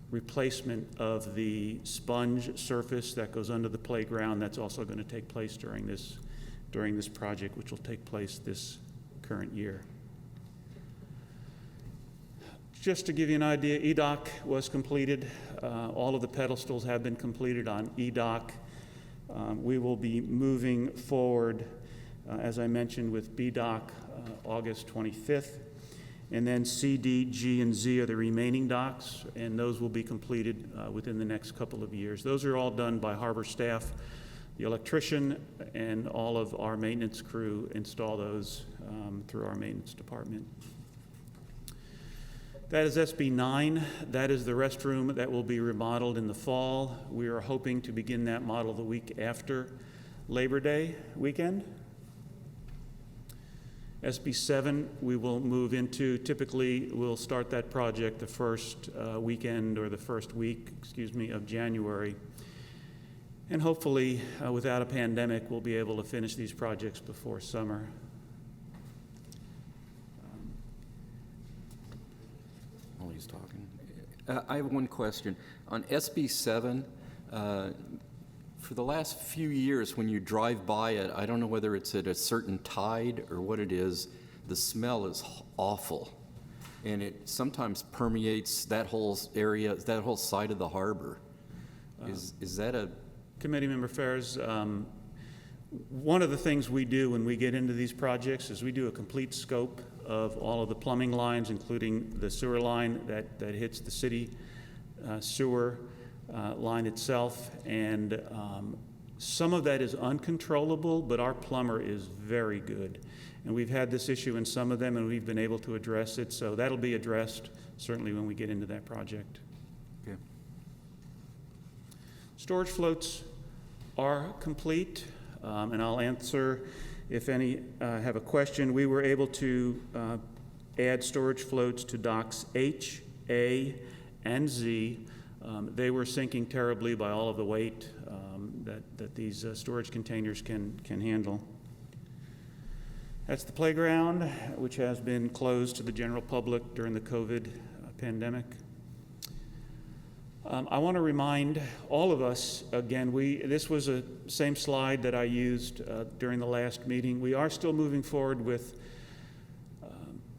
replacement of the sponge surface that goes under the playground. That's also going to take place during this project, which will take place this current year. Just to give you an idea, EDOC was completed. All of the pedestals have been completed on EDOC. We will be moving forward, as I mentioned, with BDOC August 25th. And then C, D, G, and Z are the remaining docks, and those will be completed within the next couple of years. Those are all done by harbor staff. The electrician and all of our maintenance crew install those through our maintenance department. That is SB 9. That is the restroom that will be remodeled in the fall. We are hoping to begin that model the week after Labor Day weekend. SB 7 we will move into. Typically, we'll start that project the first weekend or the first week, of January. And hopefully, without a pandemic, we'll be able to finish these projects before summer. While he's talking, I have one question. On SB 7, for the last few years, when you drive by it, I don't know whether it's at a certain tide or what it is, the smell is awful. And it sometimes permeates that whole area, that whole side of the harbor. Is that a... Committee Member Ferris, one of the things we do when we get into these projects is we do a complete scope of all of the plumbing lines, including the sewer line that hits the city sewer line itself, and some of that is uncontrollable, but our plumber is very good. And we've had this issue in some of them, and we've been able to address it, so that'll be addressed certainly when we get into that project. Okay. Storage floats are complete, and I'll answer if any have a question. We were able to add storage floats to docks H, A, and Z. They were sinking terribly by all of the weight that these storage containers can handle. That's the playground, which has been closed to the general public during the COVID pandemic. I want to remind all of us, again, this was a same slide that I used during the last meeting. We are still moving forward with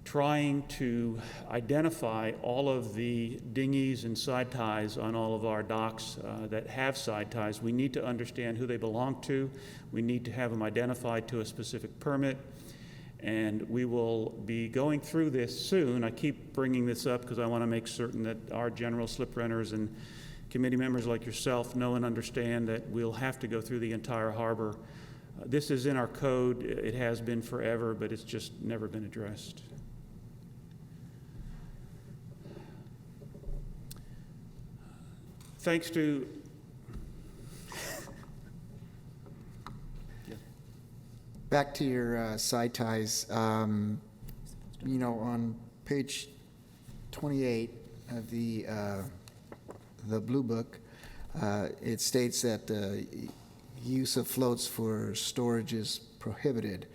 trying to identify all of the dinghies and side ties on all of our docks that have side ties. We need to understand who they belong to. We need to have them identified to a specific permit. And we will be going through this soon. I keep bringing this up because I want to make certain that our general slip renters and committee members like yourself know and understand that we'll have to go through the entire harbor. This is in our code. It has been forever, but it's just never been addressed. Thanks to Back to your side ties, on page 28 of the Blue Book, it states that the use of floats for storage is prohibited.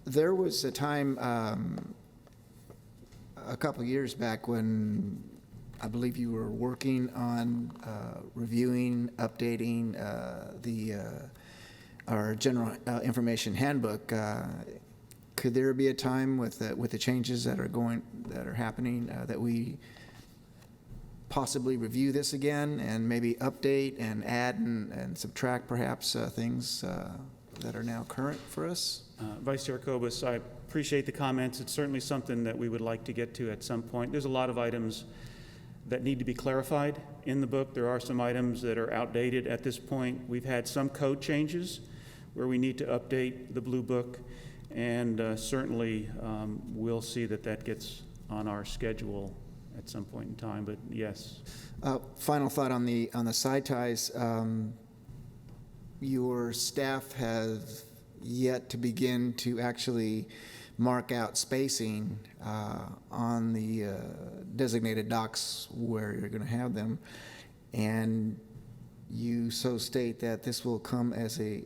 There was a time a couple years back when I believe you were working on reviewing, updating our general information handbook. Could there be a time with the changes that are happening that we possibly review this again and maybe update and add and subtract perhaps things that are now current for us? Vice Chair Kobus, I appreciate the comments. It's certainly something that we would like to get to at some point. There's a lot of items that need to be clarified in the book. There are some items that are outdated at this point. We've had some code changes where we need to update the Blue Book, and certainly we'll see that that gets on our schedule at some point in time, but yes. Final thought on the side ties. Your staff has yet to begin to actually mark out spacing on the designated docks where you're going to have them, and you so state that this will come as a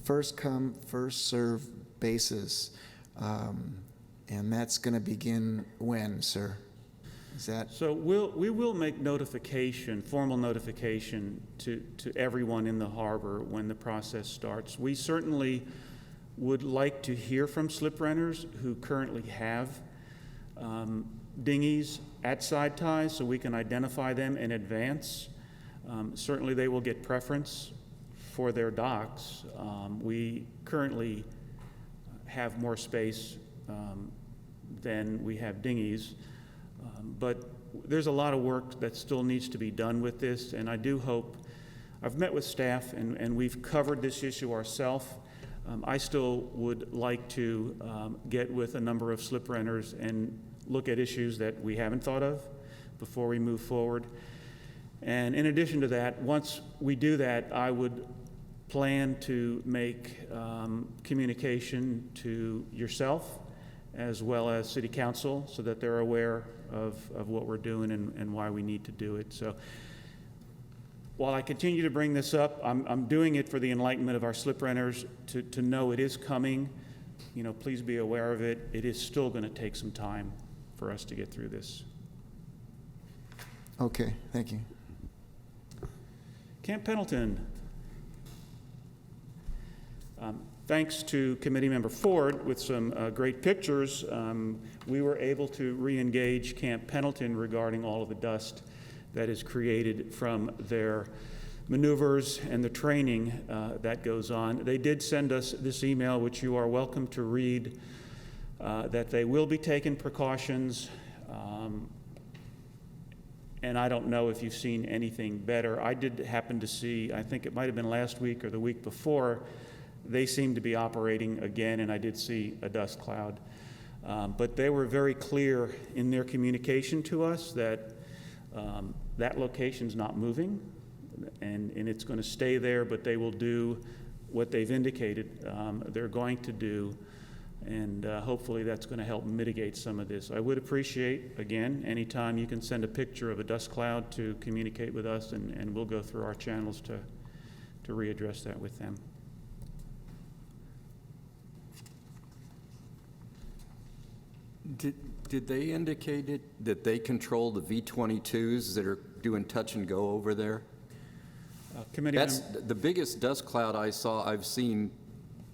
first come, first served basis, and that's going to begin when, sir? Is that? So we will make notification, formal notification to everyone in the harbor when the process starts. We certainly would like to hear from slip renters who currently have dinghies at side ties so we can identify them in advance. Certainly they will get preference for their docks. We currently have more space than we have dinghies. But there's a lot of work that still needs to be done with this, and I do hope, I've met with staff and we've covered this issue ourselves. I still would like to get with a number of slip renters and look at issues that we haven't thought of before we move forward. And in addition to that, once we do that, I would plan to make communication to yourself as well as City Council so that they're aware of what we're doing and why we need to do it. So while I continue to bring this up, I'm doing it for the enlightenment of our slip renters to know it is coming. You know, please be aware of it. It is still going to take some time for us to get through this. Okay, thank you. Camp Pendleton. Thanks to Committee Member Ford with some great pictures, we were able to re-engage Camp Pendleton regarding all of the dust that is created from their maneuvers and the training that goes on. They did send us this email, which you are welcome to read, that they will be taking precautions, and I don't know if you've seen anything better. I did happen to see, I think it might have been last week or the week before, they seemed to be operating again, and I did see a dust cloud. But they were very clear in their communication to us that that location's not moving, and it's going to stay there, but they will do what they've indicated they're going to do, and hopefully that's going to help mitigate some of this. I would appreciate, again, anytime you can send a picture of a dust cloud to communicate with us, and we'll go through our channels to readdress that with them. Did they indicate that they control the V-22s that are doing touch and go over there? That's the biggest dust cloud I've seen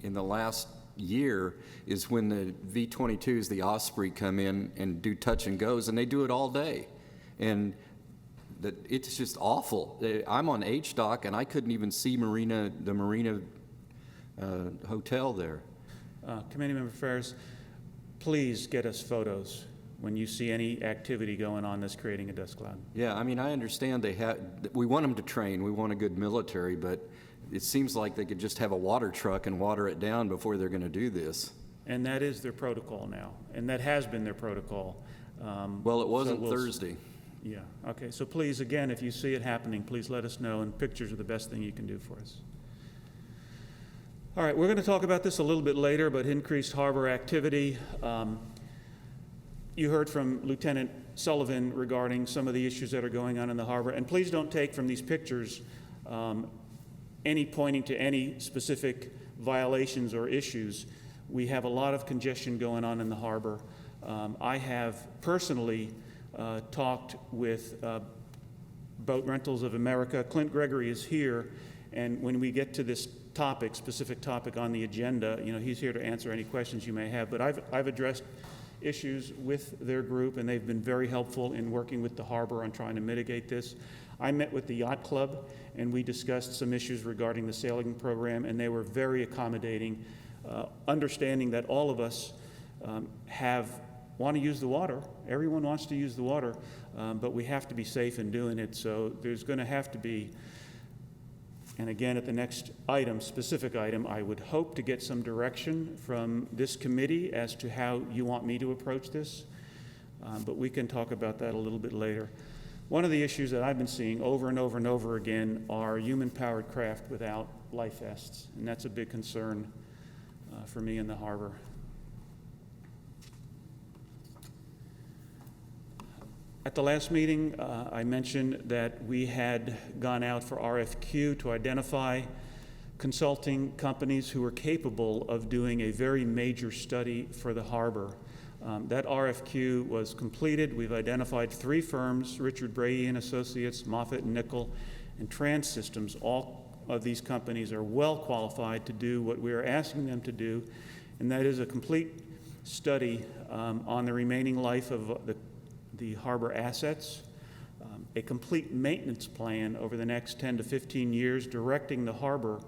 in the last year is when the V-22s, the Osprey, come in and do touch and goes, and they do it all day. And it's just awful. I'm on H-Dock, and I couldn't even see the Marina Hotel there. Committee Member Ferris, please get us photos when you see any activity going on that's creating a dust cloud. Yeah, I mean, I understand we want them to train, we want a good military, but it seems like they could just have a water truck and water it down before they're going to do this. And that is their protocol now, and that has been their protocol. Well, it wasn't Thursday. Yeah, okay, so please, again, if you see it happening, please let us know, and pictures are the best thing you can do for us. All right, we're going to talk about this a little bit later, but increased harbor activity. You heard from Lieutenant Sullivan regarding some of the issues that are going on in the harbor, and please don't take from these pictures any pointing to any specific violations or issues. We have a lot of congestion going on in the harbor. I have personally talked with Boat Rentals of America. Clint Gregory is here, and when we get to this specific topic on the agenda, he's here to answer any questions you may have. But I've addressed issues with their group, and they've been very helpful in working with the harbor on trying to mitigate this. I met with the yacht club, and we discussed some issues regarding the sailing program, and they were very accommodating, understanding that all of us want to use the water. Everyone wants to use the water, but we have to be safe in doing it. So there's going to have to be, and again, at the next item, specific item, I would hope to get some direction from this committee as to how you want me to approach this, but we can talk about that a little bit later. One of the issues that I've been seeing over and over and over again are human-powered craft without life vests, and that's a big concern for me in the harbor. At the last meeting, I mentioned that we had gone out for RFQ to identify consulting companies who were capable of doing a very major study for the harbor. That RFQ was completed. We've identified 3 firms, Richard Brady and Associates, Moffitt and Nickel, and Trans Systems. All of these companies are well qualified to do what we are asking them to do, and that is a complete study on the remaining life of the harbor assets, a complete maintenance plan over the next 10 to 15 years, directing the harbor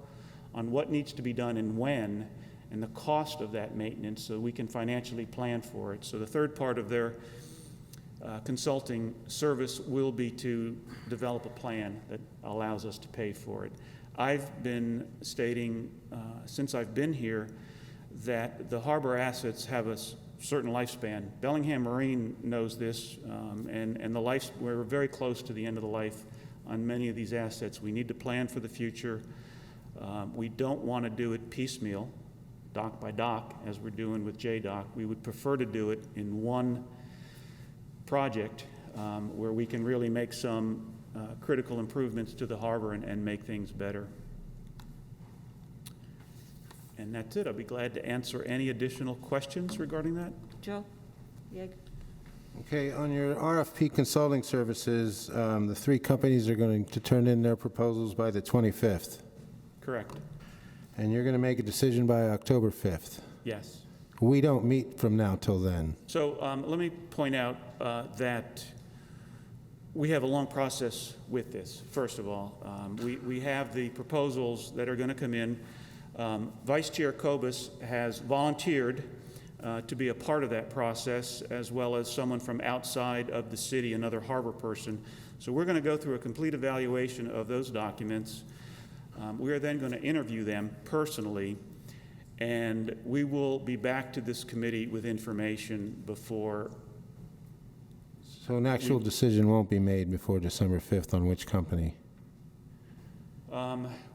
on what needs to be done and when, and the cost of that maintenance so we can financially plan for it. So the third part of their consulting service will be to develop a plan that allows us to pay for it. I've been stating since I've been here that the harbor assets have a certain lifespan. Bellingham Marine knows this, and we're very close to the end of the life on many of these assets. We need to plan for the future. We don't want to do it piecemeal, dock by dock, as we're doing with JDock. We would prefer to do it in one project where we can really make some critical improvements to the harbor and make things better. And that's it. I'll be glad to answer any additional questions regarding that. Joe? Yeg? Okay, on your RFP consulting services, the 3 companies are going to turn in their proposals by the 25th. Correct. And you're going to make a decision by October 5th. Yes. We don't meet from now till then. So let me point out that we have a long process with this, first of all. We have the proposals that are going to come in. Vice Chair Kobus has volunteered to be a part of that process, as well as someone from outside of the city, another harbor person. So we're going to go through a complete evaluation of those documents. We are then going to interview them personally, and we will be back to this committee with information before. So an actual decision won't be made before December 5th on which company?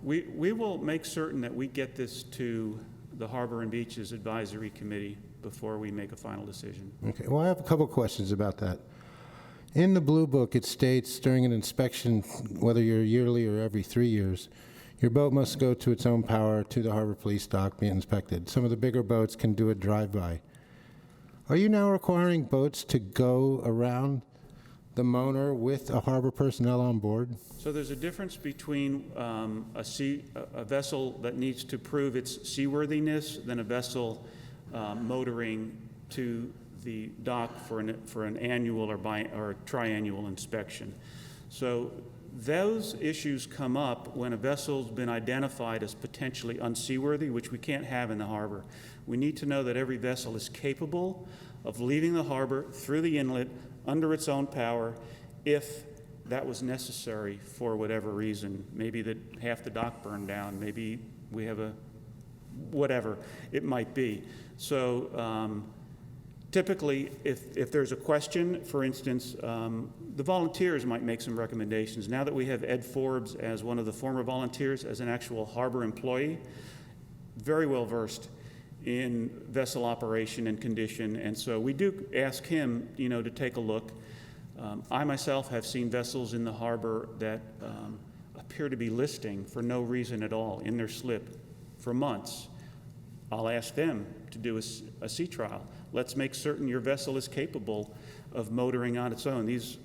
We will make certain that we get this to the Harbor and Beaches Advisory Committee before we make a final decision. Okay, well, I have a couple questions about that. In the Blue Book, it states during an inspection, whether you're yearly or every 3 years, your boat must go to its own power to the Harbor Police Dock, be inspected. Some of the bigger boats can do a drive-by. Are you now requiring boats to go around the Moner with a harbor personnel on board? So there's a difference between a vessel that needs to prove its seaworthiness than a vessel motoring to the dock for an annual or triannual inspection. So those issues come up when a vessel's been identified as potentially unseaworthy, which we can't have in the harbor. We need to know that every vessel is capable of leaving the harbor through the inlet under its own power if that was necessary for whatever reason. Maybe that half the dock burned down, maybe we have whatever it might be. So typically, if there's a question, for instance, the volunteers might make some recommendations. Now that we have Ed Forbes as one of the former volunteers, as an actual harbor employee, very well versed in vessel operation and condition, and so we do ask him, to take a look. I myself have seen vessels in the harbor that appear to be listing for no reason at all in their slip for months. I'll ask them to do a sea trial. Let's make certain your vessel is capable of motoring on its own. These,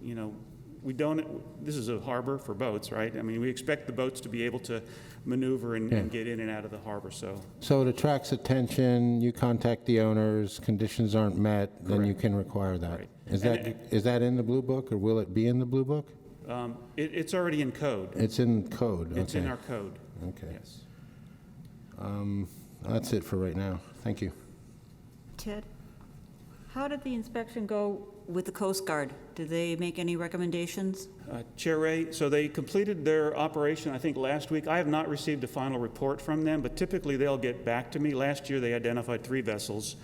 this is a harbor for boats, right? I mean, we expect the boats to be able to maneuver and get in and out of the harbor, So it attracts attention, you contact the owners, conditions aren't met, then you can require that. Right. Is that in the Blue Book, or will it be in the Blue Book? It's already in code. It's in code, okay. It's in our code. Okay. Yes. That's it for right now. Thank you. Ted, how did the inspection go with the Coast Guard? Did they make any recommendations? Chair Ray, so they completed their operation, I think, last week. I have not received a final report from them, but typically they'll get back to me. Last year, they identified 3 vessels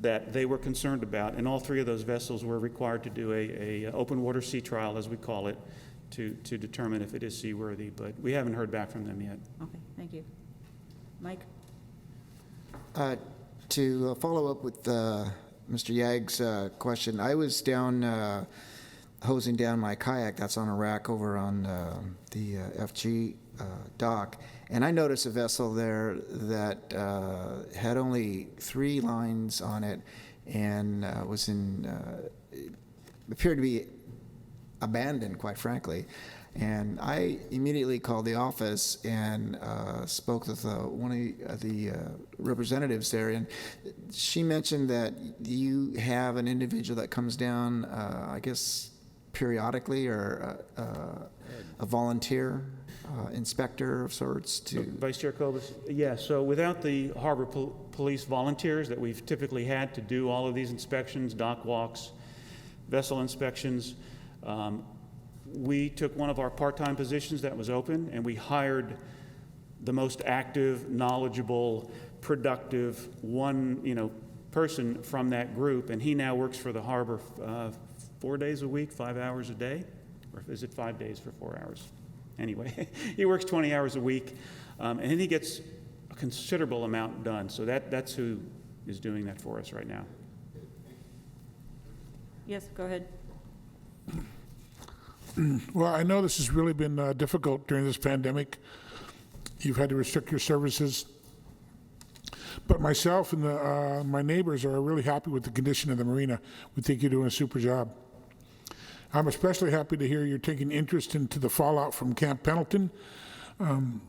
that they were concerned about, and all 3 of those vessels were required to do a open water sea trial, as we call it, to determine if it is seaworthy, but we haven't heard back from them yet. Okay, thank you. Mike? To follow up with Mr. Yagg's question, I was down hosing down my kayak that's on a rack over on the FG dock, and I noticed a vessel there that had only 3 lines on it and was appeared to be abandoned, quite frankly. And I immediately called the office and spoke with one of the representatives there, and she mentioned that you have an individual that comes down, I guess, periodically, or a volunteer inspector of sorts to... Vice Chair Kobus, yeah, so without the harbor police volunteers that we've typically had to do all of these inspections, dock walks, vessel inspections, we took one of our part-time positions that was open, and we hired the most active, knowledgeable, productive person from that group, and he now works for the harbor 4 days a week, 5 hours a day, or is it 5 days for 4 hours? Anyway, he works 20 hours a week, and he gets a considerable amount done. So that's who is doing that for us right now. Yes, go ahead. Well, I know this has really been difficult during this pandemic. You've had to restrict your services. But myself and my neighbors are really happy with the condition of the marina. We think you're doing a super job. I'm especially happy to hear you're taking interest into the fallout from Camp Pendleton. I'd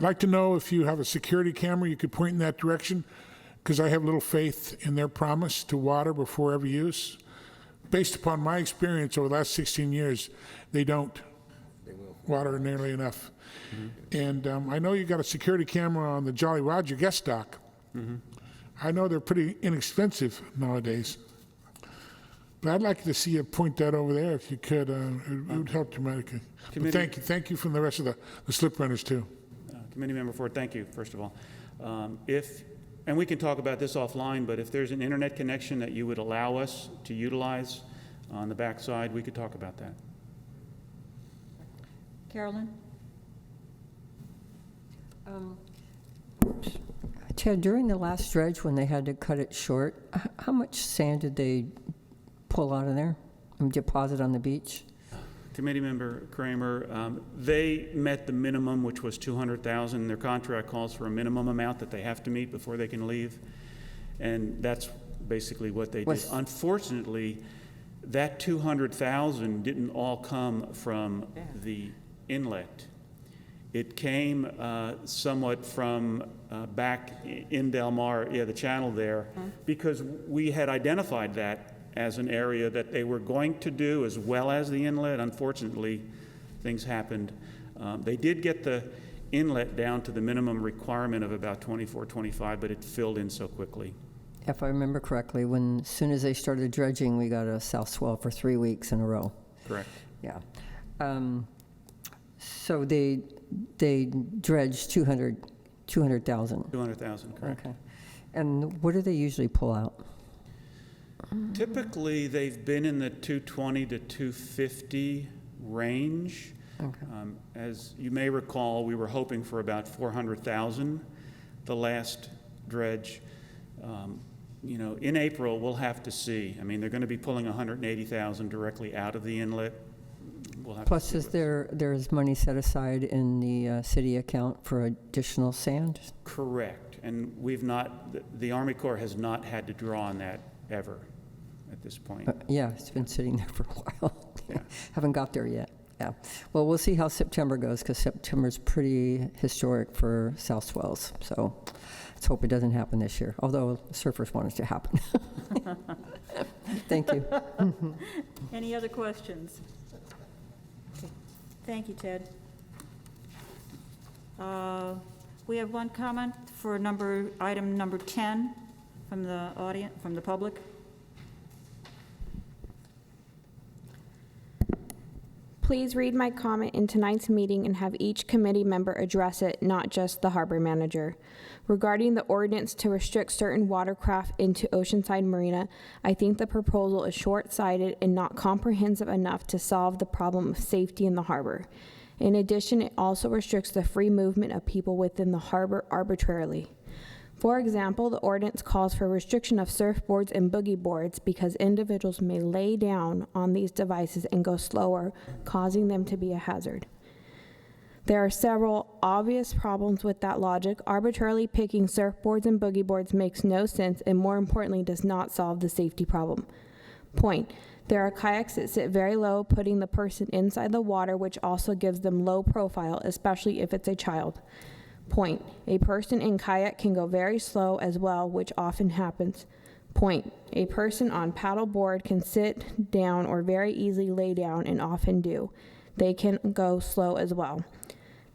like to know if you have a security camera you could point in that direction, because I have little faith in their promise to water before every use. Based upon my experience over the last 16 years, they don't water nearly enough. Mm-hmm. And I know you got a security camera on the Jolly Roger guest dock. Mm-hmm. I know they're pretty inexpensive nowadays. But I'd like to see you point that over there if you could. It would help dramatically. But thank you from the rest of the slip runners too. Committee Member Ford, thank you, first of all. And we can talk about this offline, but if there's an internet connection that you would allow us to utilize on the backside, we could talk about that. Carolyn? Ted, during the last dredge when they had to cut it short, how much sand did they pull out of there and deposit on the beach? Committee Member Kramer, they met the minimum, which was $200,000. Their contract calls for a minimum amount that they have to meet before they can leave, and that's basically what they did. Unfortunately, that $200,000 didn't all come from the inlet. It came somewhat from back in Del Mar, the channel there, because we had identified that as an area that they were going to do as well as the inlet. Unfortunately, things happened. They did get the inlet down to the minimum requirement of about 24, 25, but it filled in so quickly. If I remember correctly, as soon as they started dredging, we got a south swell for 3 weeks in a row. Correct. Yeah. So they dredged 200,000. 200,000, correct. Okay. And what do they usually pull out? Typically, they've been in the 220 to 250 range. Okay. As you may recall, we were hoping for about 400,000 the last dredge. In April, we'll have to see. I mean, they're going to be pulling 180,000 directly out of the inlet. Plus, there's money set aside in the city account for additional sand? Correct. And the Army Corps has not had to draw on that ever at this point. Yeah, it's been sitting there for a while. Yeah. Haven't got there yet. Yeah. Well, we'll see how September goes, because September's pretty historic for south swells. So let's hope it doesn't happen this year, although surfers want it to happen. Thank you. Any other questions? Thank you, Ted. We have one comment for item number 10 from the audience, from the public. Please read my comment in tonight's meeting and have each committee member address it, not just the harbor manager. Regarding the ordinance to restrict certain watercraft into Oceanside Marina, I think the proposal is short-sighted and not comprehensive enough to solve the problem of safety in the harbor. In addition, it also restricts the free movement of people within the harbor arbitrarily. For example, the ordinance calls for restriction of surfboards and boogie boards because individuals may lay down on these devices and go slower, causing them to be a hazard. There are several obvious problems with that logic. Arbitrarily picking surfboards and boogie boards makes no sense and, more importantly, does not solve the safety problem. Point. There are kayaks that sit very low, putting the person inside the water, which also gives them low profile, especially if it's a child. Point. A person in kayak can go very slow as well, which often happens. Point. A person on paddleboard can sit down or very easily lay down and often do. They can go slow as well.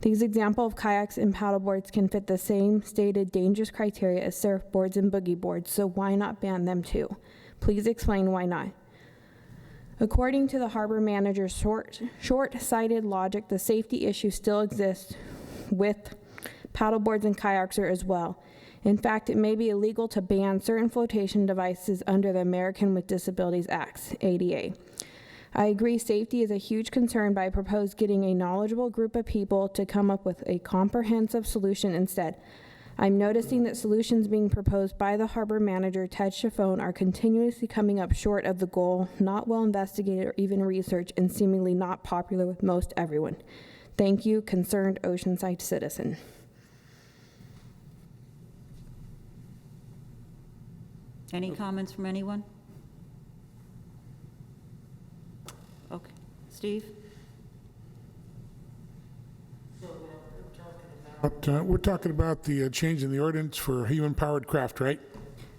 These examples of kayaks and paddleboards can fit the same stated dangerous criteria as surfboards and boogie boards, so why not ban them too? Please explain why not. According to the harbor manager's short-sighted logic, the safety issue still exists with paddleboards and kayaks as well. In fact, it may be illegal to ban certain flotation devices under the American with Disabilities Act, ADA. I agree safety is a huge concern, but I propose getting a knowledgeable group of people to come up with a comprehensive solution instead. I'm noticing that solutions being proposed by the harbor manager, Ted Chaffone, are continuously coming up short of the goal, not well investigated or even researched, and seemingly not popular with most everyone. Thank you, concerned Oceanside citizen. Any comments from anyone? Okay. Steve? We're talking about the change in the ordinance for human-powered craft, right?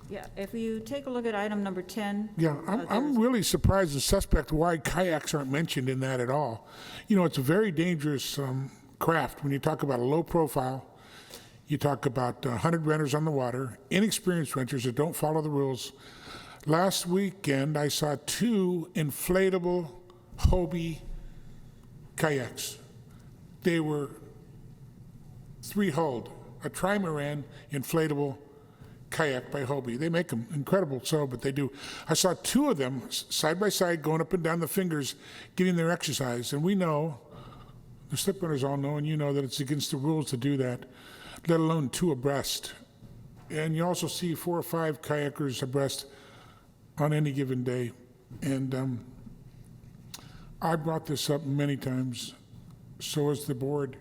Yeah, if you take a look at item number 10. Yeah, I'm really surprised and suspect why kayaks aren't mentioned in that at all. You know, it's a very dangerous craft. When you talk about a low profile, you talk about 100 renters on the water, inexperienced renters that don't follow the rules. Last weekend, I saw 2 inflatable Hobie kayaks. They were 3-hulled, a trimaran inflatable kayak by Hobie. They make them incredible, but they do. I saw 2 of them side by side going up and down the fingers, getting their exercise. And we know, the slip runners all know, and you know that it's against the rules to do that, let alone 2 abreast. And you also see 4 or 5 kayakers abreast on any given day. And I brought this up many times, so has the board,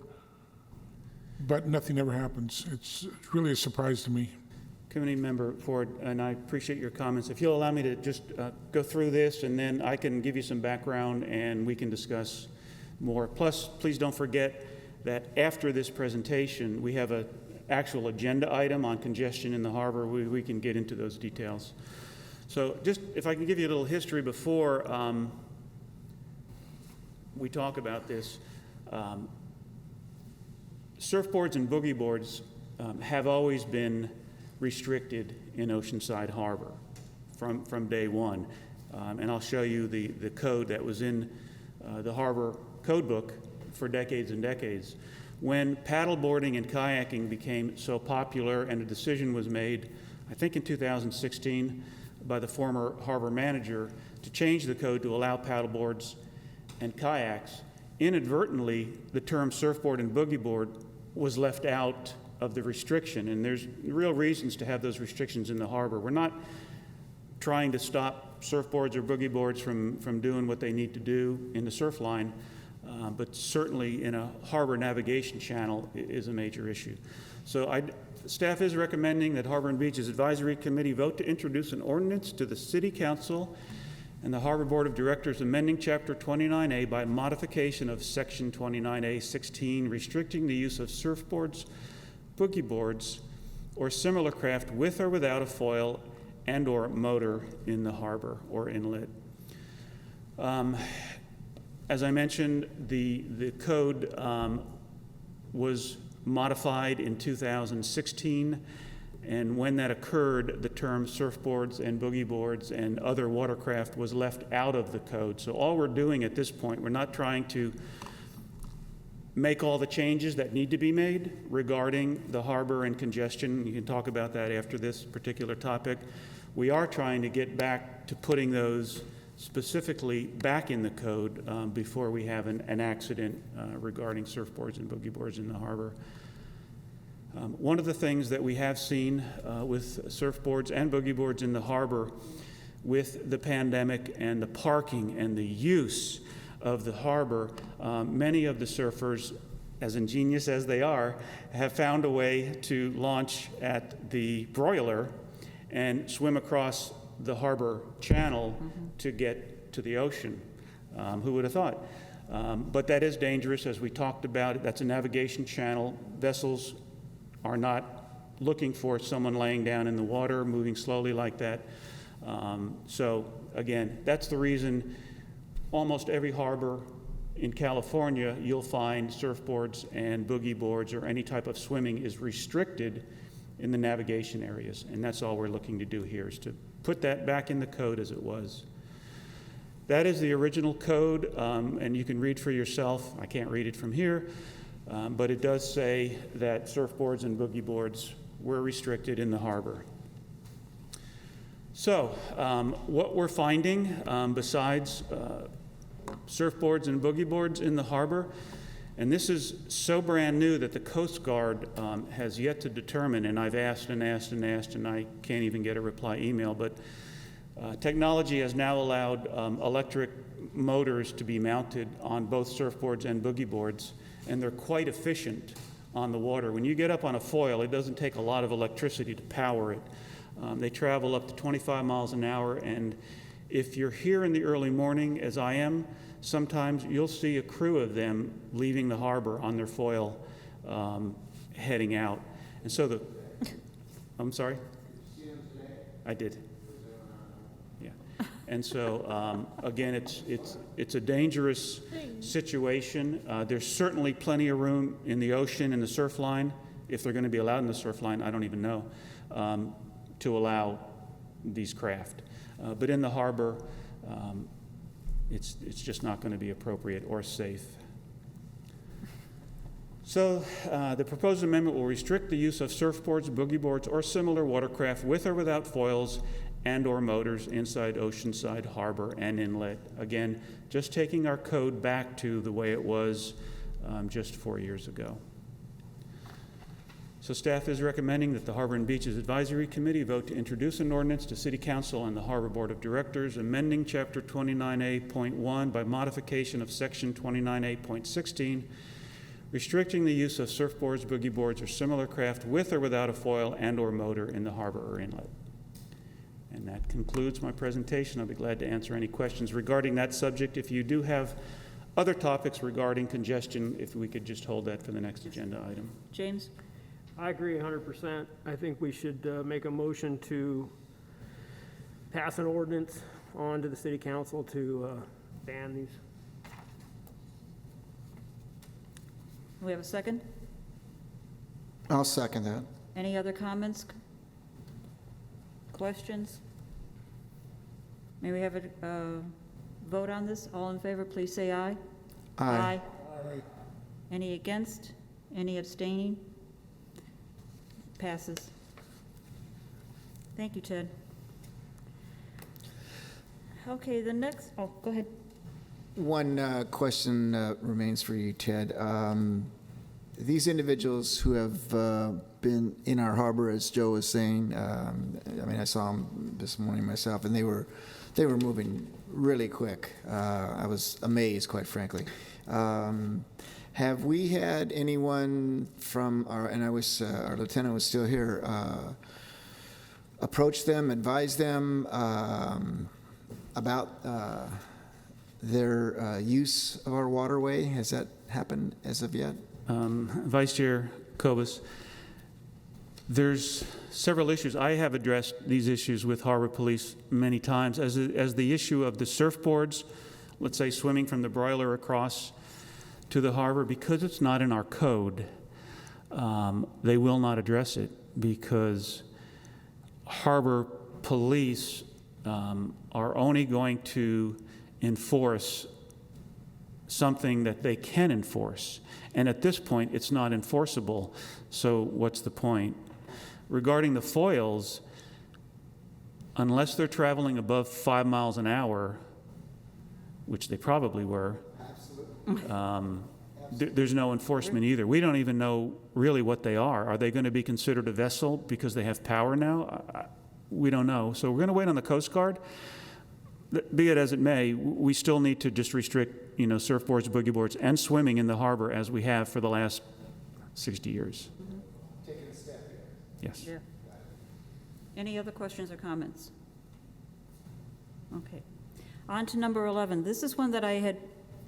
but nothing ever happens. It's really a surprise to me. Committee Member Ford, and I appreciate your comments. If you'll allow me to just go through this, and then I can give you some background and we can discuss more. Plus, please don't forget that after this presentation, we have an actual agenda item on congestion in the harbor. We can get into those details. So just if I can give you a little history before we talk about this. Surfboards and boogie boards have always been restricted in Oceanside Harbor from day one. And I'll show you the code that was in the harbor code book for decades and decades. When paddleboarding and kayaking became so popular and a decision was made, I think in 2016, by the former harbor manager to change the code to allow paddleboards and kayaks, inadvertently the term surfboard and boogie board was left out of the restriction, and there's real reasons to have those restrictions in the harbor. We're not trying to stop surfboards or boogie boards from doing what they need to do in the surf line, but certainly in a harbor navigation channel is a major issue. So staff is recommending that Harbor and Beaches Advisory Committee vote to introduce an ordinance to the City Council and the Harbor Board of Directors amending Chapter 29A by modification of Section 29A-16, restricting the use of surfboards, boogie boards, or similar craft with or without a foil and or motor in the harbor or inlet. As I mentioned, the code was modified in 2016, and when that occurred, the term surfboards and boogie boards and other watercraft was left out of the code. So all we're doing at this point, we're not trying to make all the changes that need to be made regarding the harbor and congestion. You can talk about that after this particular topic. We are trying to get back to putting those specifically back in the code before we have an accident regarding surfboards and boogie boards in the harbor. One of the things that we have seen with surfboards and boogie boards in the harbor with the pandemic and the parking and the use of the harbor, many of the surfers, as ingenious as they are, have found a way to launch at the broiler and swim across the harbor channel to get to the ocean. Who would have thought? But that is dangerous, as we talked about. That's a navigation channel. Vessels are not looking for someone laying down in the water, moving slowly like that. So again, that's the reason almost every harbor in California, you'll find surfboards and boogie boards or any type of swimming is restricted in the navigation areas. And that's all we're looking to do here, is to put that back in the code as it was. That is the original code, and you can read for yourself. I can't read it from here, but it does say that surfboards and boogie boards were restricted in the harbor. So what we're finding besides surfboards and boogie boards in the harbor, and this is so brand new that the Coast Guard has yet to determine, and I've asked and asked and asked, and I can't even get a reply email, but technology has now allowed electric motors to be mounted on both surfboards and boogie boards, and they're quite efficient on the water. When you get up on a foil, it doesn't take a lot of electricity to power it. They travel up to 25 miles an hour, and if you're here in the early morning, as I am, sometimes you'll see a crew of them leaving the harbor on their foil, heading out. And so I'm sorry? I did. Yeah. And so, again, it's a dangerous situation. There's certainly plenty of room in the ocean, in the surf line, if they're going to be allowed in the surf line, I don't even know, to allow these craft. But in the harbor, it's just not going to be appropriate or safe. So the proposed amendment will restrict the use of surfboards, boogie boards, or similar watercraft with or without foils and or motors inside Oceanside Harbor and Inlet. Again, just taking our code back to the way it was just 4 years ago. So staff is recommending that the Harbor and Beaches Advisory Committee vote to introduce an ordinance to City Council and the Harbor Board of Directors amending Chapter 29A.1 by modification of Section 29A.16, restricting the use of surfboards, boogie boards, or similar craft with or without a foil and or motor in the harbor or inlet. And that concludes my presentation. I'll be glad to answer any questions regarding that subject. If you do have other topics regarding congestion, if we could just hold that for the next agenda item. James? I agree 100%. I think we should make a motion to pass an ordinance on to the City Council to ban these. We have a second? I'll second that. Any other comments? Questions? May we have a vote on this? All in favor, please say aye. Aye. Any against? Any abstaining? Passes. Thank you, Ted. Okay, the next, oh, go ahead. One question remains for you, Ted. These individuals who have been in our harbor, as Joe was saying, I mean, I saw them this morning myself, and they were moving really quick. I was amazed, quite frankly. Have we had anyone from our, and I wish our lieutenant was still here, approach them, advise them about their use of our waterway? Has that happened as of yet? Vice Chair Kobus, there's several issues. I have addressed these issues with Harbor Police many times, as the issue of the surfboards. let's say swimming from the broiler across to the harbor, because it's not in our code, they will not address it, because harbor police are only going to enforce something that they can enforce. And at this point, it's not enforceable, so what's the point? Regarding the foils, unless they're traveling above 5 miles an hour, which they probably were, there's no enforcement either. We don't even know really what they are. Are they going to be considered a vessel because they have power now? We don't know. So we're going to wait on the Coast Guard. Be it as it may, we still need to just restrict, surfboards, boogie boards, and swimming in the harbor as we have for the last 60 years. Taking a step here. Yes. Yeah. Any other questions or comments? Okay. On to number 11. This is one that I had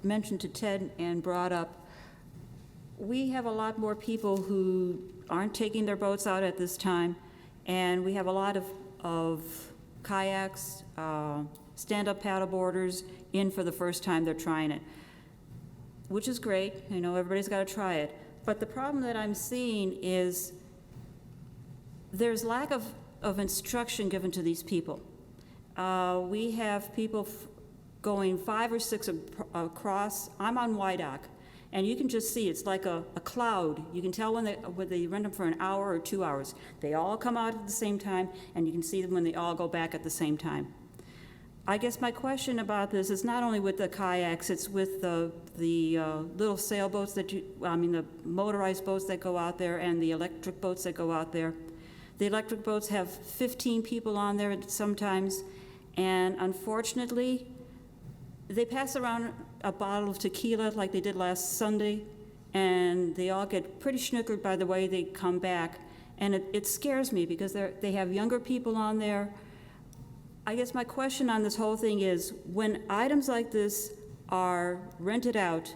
mentioned to Ted and brought up. We have a lot more people who aren't taking their boats out at this time, and we have a lot of kayaks, stand-up paddleboarders in for the first time they're trying it, which is great. Everybody's got to try it. But the problem that I'm seeing is there's lack of instruction given to these people. We have people going 5 or 6 across. I'm on Wydock, and you can just see it's like a cloud. You can tell when they rent them for an hour or 2 hours. They all come out at the same time, and you can see them when they all go back at the same time. I guess my question about this is not only with the kayaks, it's with the little sailboats the motorized boats that go out there and the electric boats that go out there. The electric boats have 15 people on there sometimes, and unfortunately, they pass around a bottle of tequila like they did last Sunday, and they all get pretty snookered by the way they come back. And it scares me because they have younger people on there. I guess my question on this whole thing is, when items like this are rented out,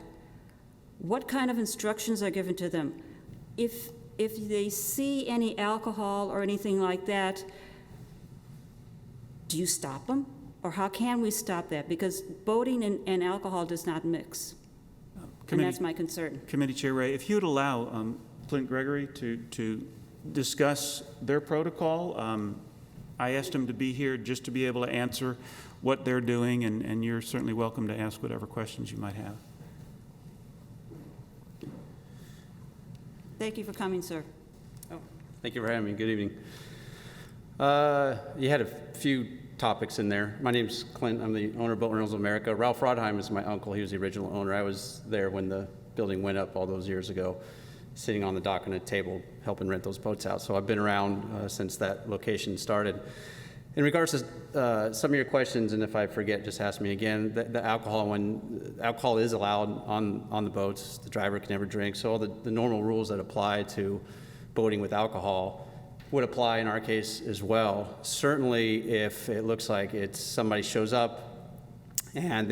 what kind of instructions are given to them? If they see any alcohol or anything like that, do you stop them? Or how can we stop that? Because boating and alcohol does not mix. And that's my concern. Committee Chair Ray, if you would allow Clint Gregory to discuss their protocol. I asked him to be here just to be able to answer what they're doing, and you're certainly welcome to ask whatever questions you might have. Thank you for coming, sir. Thank you for having me. Good evening. You had a few topics in there. My name's Clint. I'm the owner of Boat Rentals of America. Ralph Rodheim is my uncle. He was the original owner. I was there when the building went up all those years ago, sitting on the dock on a table helping rent those boats out. So I've been around since that location started. In regards to some of your questions, and if I forget, just ask me again, the alcohol, when alcohol is allowed on the boats, the driver can never drink. So all the normal rules that apply to boating with alcohol would apply in our case as well. Certainly if it looks like somebody shows up and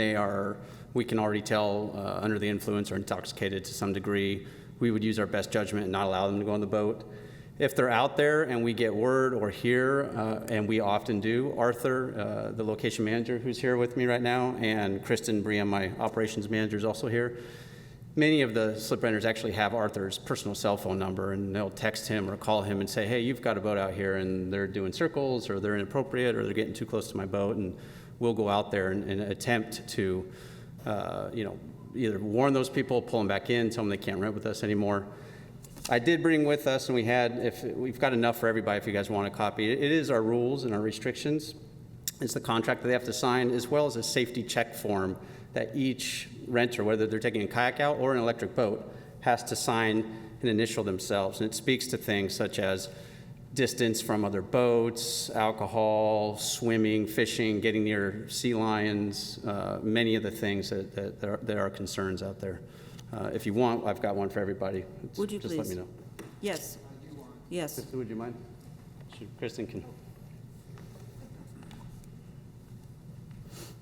we can already tell under the influence or intoxicated to some degree, we would use our best judgment and not allow them to go on the boat. If they're out there and we get word or hear, and we often do, Arthur, the location manager who's here with me right now, and Kristen Bria, my operations manager, is also here. Many of the slip renters actually have Arthur's personal cell phone number, and they'll text him or call him and say, hey, you've got a boat out here and they're doing circles or they're inappropriate or they're getting too close to my boat, and we'll go out there and attempt to either warn those people, pull them back in, tell them they can't rent with us anymore. I did bring with us, and we've got enough for everybody if you guys want a copy. It is our rules and our restrictions. It's the contract that they have to sign, as well as a safety check form that each renter, whether they're taking a kayak out or an electric boat, has to sign and initial themselves. And it speaks to things such as distance from other boats, alcohol, swimming, fishing, getting near sea lions, many of the things that are concerns out there. If you want, I've got one for everybody. Would you just please? Let me know. Yes. Yes. Kristen, would you mind? Kristen can.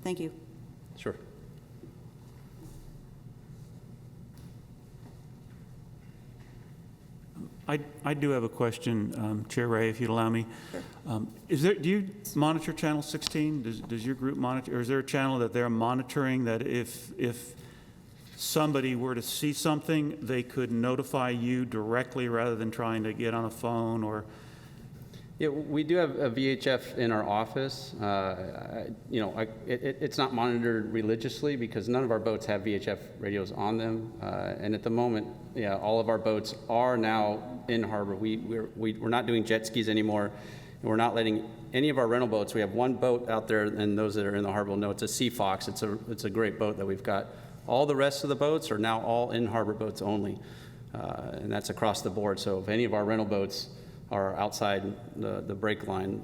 Thank you. Sure. I do have a question, Chair Ray, if you'd allow me. Do you monitor Channel 16? Does your group monitor, or is there a channel that they're monitoring that if somebody were to see something, they could notify you directly rather than trying to get on a phone or? Yeah, we do have a VHF in our office. It's not monitored religiously because none of our boats have VHF radios on them. And at the moment, yeah, all of our boats are now in harbor. We're not doing jet skis anymore. And we're not letting any of our rental boats. We have one boat out there, and those that are in the harbor will know it's a Sea Fox. It's a great boat that we've got. All the rest of the boats are now all in harbor boats only. And that's across the board. So if any of our rental boats are outside the break line,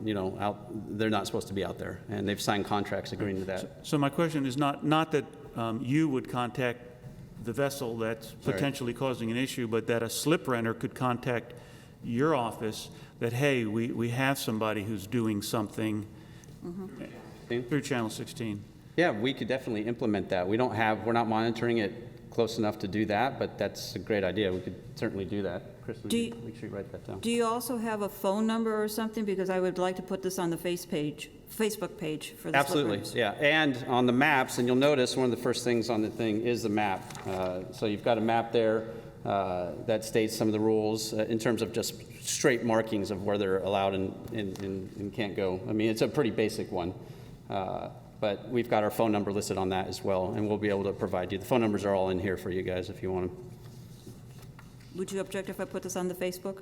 they're not supposed to be out there, and they've signed contracts agreeing to that. So my question is not that you would contact the vessel that's potentially causing an issue, but that a slip renter could contact your office that, hey, we have somebody who's doing something through Channel 16. Yeah, we could definitely implement that. We're not monitoring it close enough to do that, but that's a great idea. We could certainly do that. Chris, make sure you write that down. Do you also have a phone number or something? Because I would like to put this on the Facebook page for the Absolutely, slippers. yeah. And on the maps, and you'll notice one of the first things on the thing is the map. So you've got a map there that states some of the rules in terms of just straight markings of where they're allowed and can't go. I mean, it's a pretty basic one. But we've got our phone number listed on that as well, and we'll be able to provide you. The phone numbers are all in here for you guys if you want them. Would you object if I put this on the Facebook?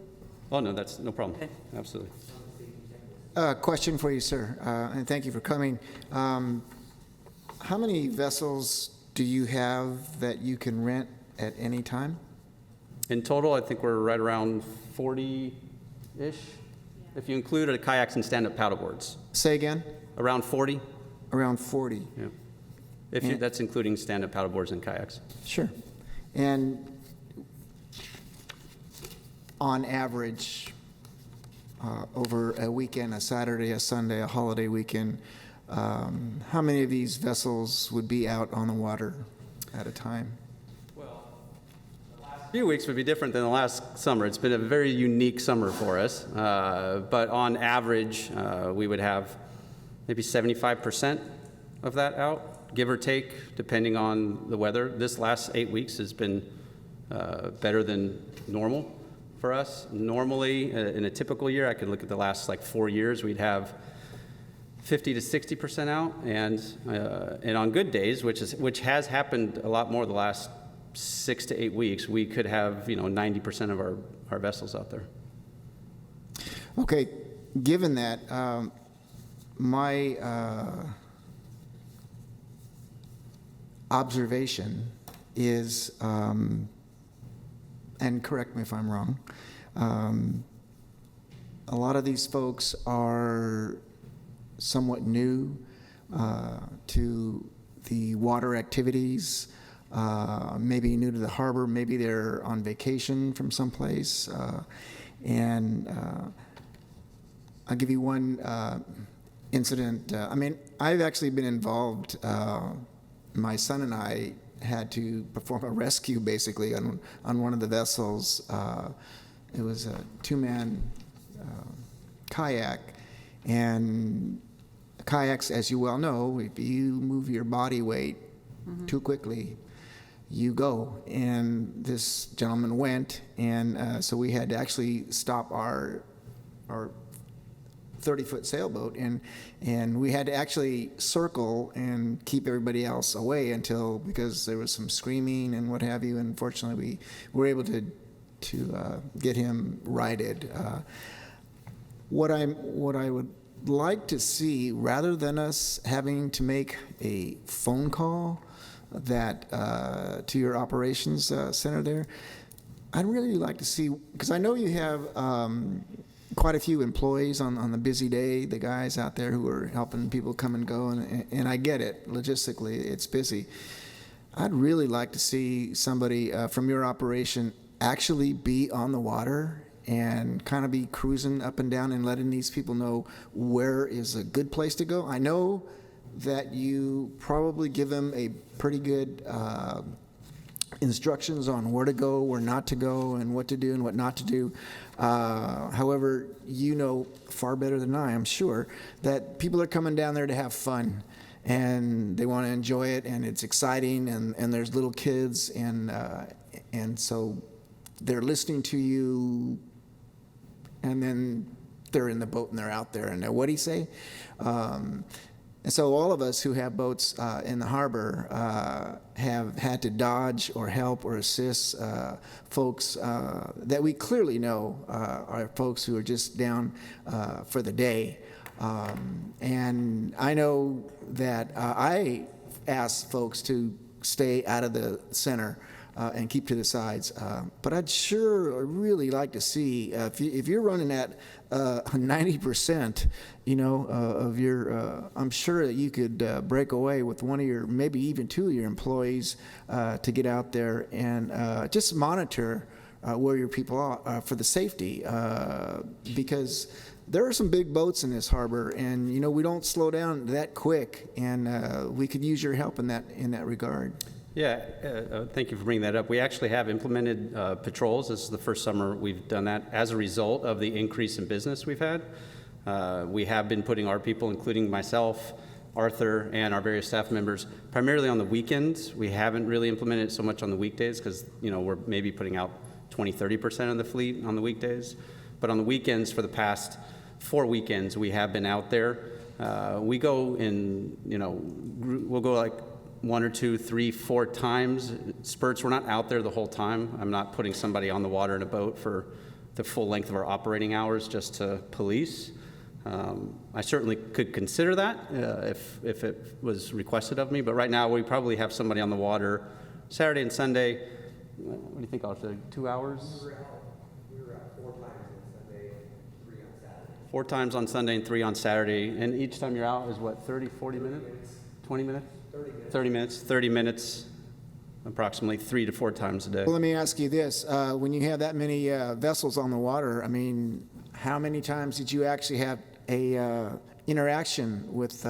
Oh, no, that's no problem. Okay. Absolutely. Question for you, sir, and thank you for coming. How many vessels do you have that you can rent at any time? In total, I think we're right around 40-ish, if you include the kayaks and stand-up paddleboards. Say again? Around 40. Around 40. Yeah. That's including stand-up paddleboards and kayaks. Sure. And on average, over a weekend, a Saturday, a Sunday, a holiday weekend, how many of these vessels would be out on the water at a time? Well, the last few weeks would be different than the last summer. It's been a very unique summer for us. But on average, we would have maybe 75% of that out, give or take, depending on the weather. This last 8 weeks has been better than normal for us. Normally, in a typical year, I could look at the last 4 years, we'd have 50 to 60% out, and on good days, which has happened a lot more the last 6 to 8 weeks, we could have 90% of our vessels out there. Okay, given that, my observation is, and correct me if I'm wrong, a lot of these folks are somewhat new to the water activities, maybe new to the harbor, maybe they're on vacation from someplace, and I'll give you one incident. I've actually been involved. My son and I had to perform a rescue basically on one of the vessels. It was a two-man kayak, and kayaks, as you well know, if you move your body weight too quickly, you go. And this gentleman went, and so we had to actually stop our 30-foot sailboat, and we had to actually circle and keep everybody else away because there was some screaming and what have you. And fortunately, we were able to get him righted. What I would like to see, rather than us having to make a phone call to your operations center there, I'd really like to see, because I know you have quite a few employees on the busy day, the guys out there who are helping people come and go, and I get it, logistically, it's busy. I'd really like to see somebody from your operation actually be on the water and kind of be cruising up and down and letting these people know where is a good place to go. I know that you probably give them a pretty good instructions on where to go, where not to go, and what to do and what not to do. However, you know far better than I'm sure, that people are coming down there to have fun, and they want to enjoy it, and it's exciting, and there's little kids, and so they're listening to you, and then they're in the boat and they're out there, and what do you say? And so all of us who have boats in the harbor have had to dodge or help or assist folks that we clearly know are folks who are just down for the day. And I know that I ask folks to stay out of the center and keep to the sides. But I'd sure really like to see, if you're running at 90%, of your, I'm sure that you could break away with one of your, maybe even two of your employees to get out there and just monitor where your people are for the safety, because there are some big boats in this harbor, and we don't slow down that quick, and we could use your help in that regard. Yeah, thank you for bringing that up. We actually have implemented patrols. This is the first summer we've done that as a result of the increase in business we've had. We have been putting our people, including myself, Arthur, and our various staff members, primarily on the weekends. We haven't really implemented it so much on the weekdays because, we're maybe putting out 20-30% of the fleet on the weekdays. But on the weekends, for the past 4 weekends, we have been out there. We go in, we'll go like 1 or 2, 3, 4 times spurts. We're not out there the whole time. I'm not putting somebody on the water in a boat for the full length of our operating hours just to police. I certainly could consider that if it was requested of me, but right now we probably have somebody on the water Saturday and Sunday. What do you think, I'll say 2 hours? We were out 4 times on Sunday, 3 on Saturday. 4 times on Sunday and 3 on Saturday, and each time you're out is what, 30, 40 minutes? 20 minutes? 30 minutes, approximately 3 to 4 times a day. Well, let me ask you this. When you have that many vessels on the water, how many times did you actually have a interaction with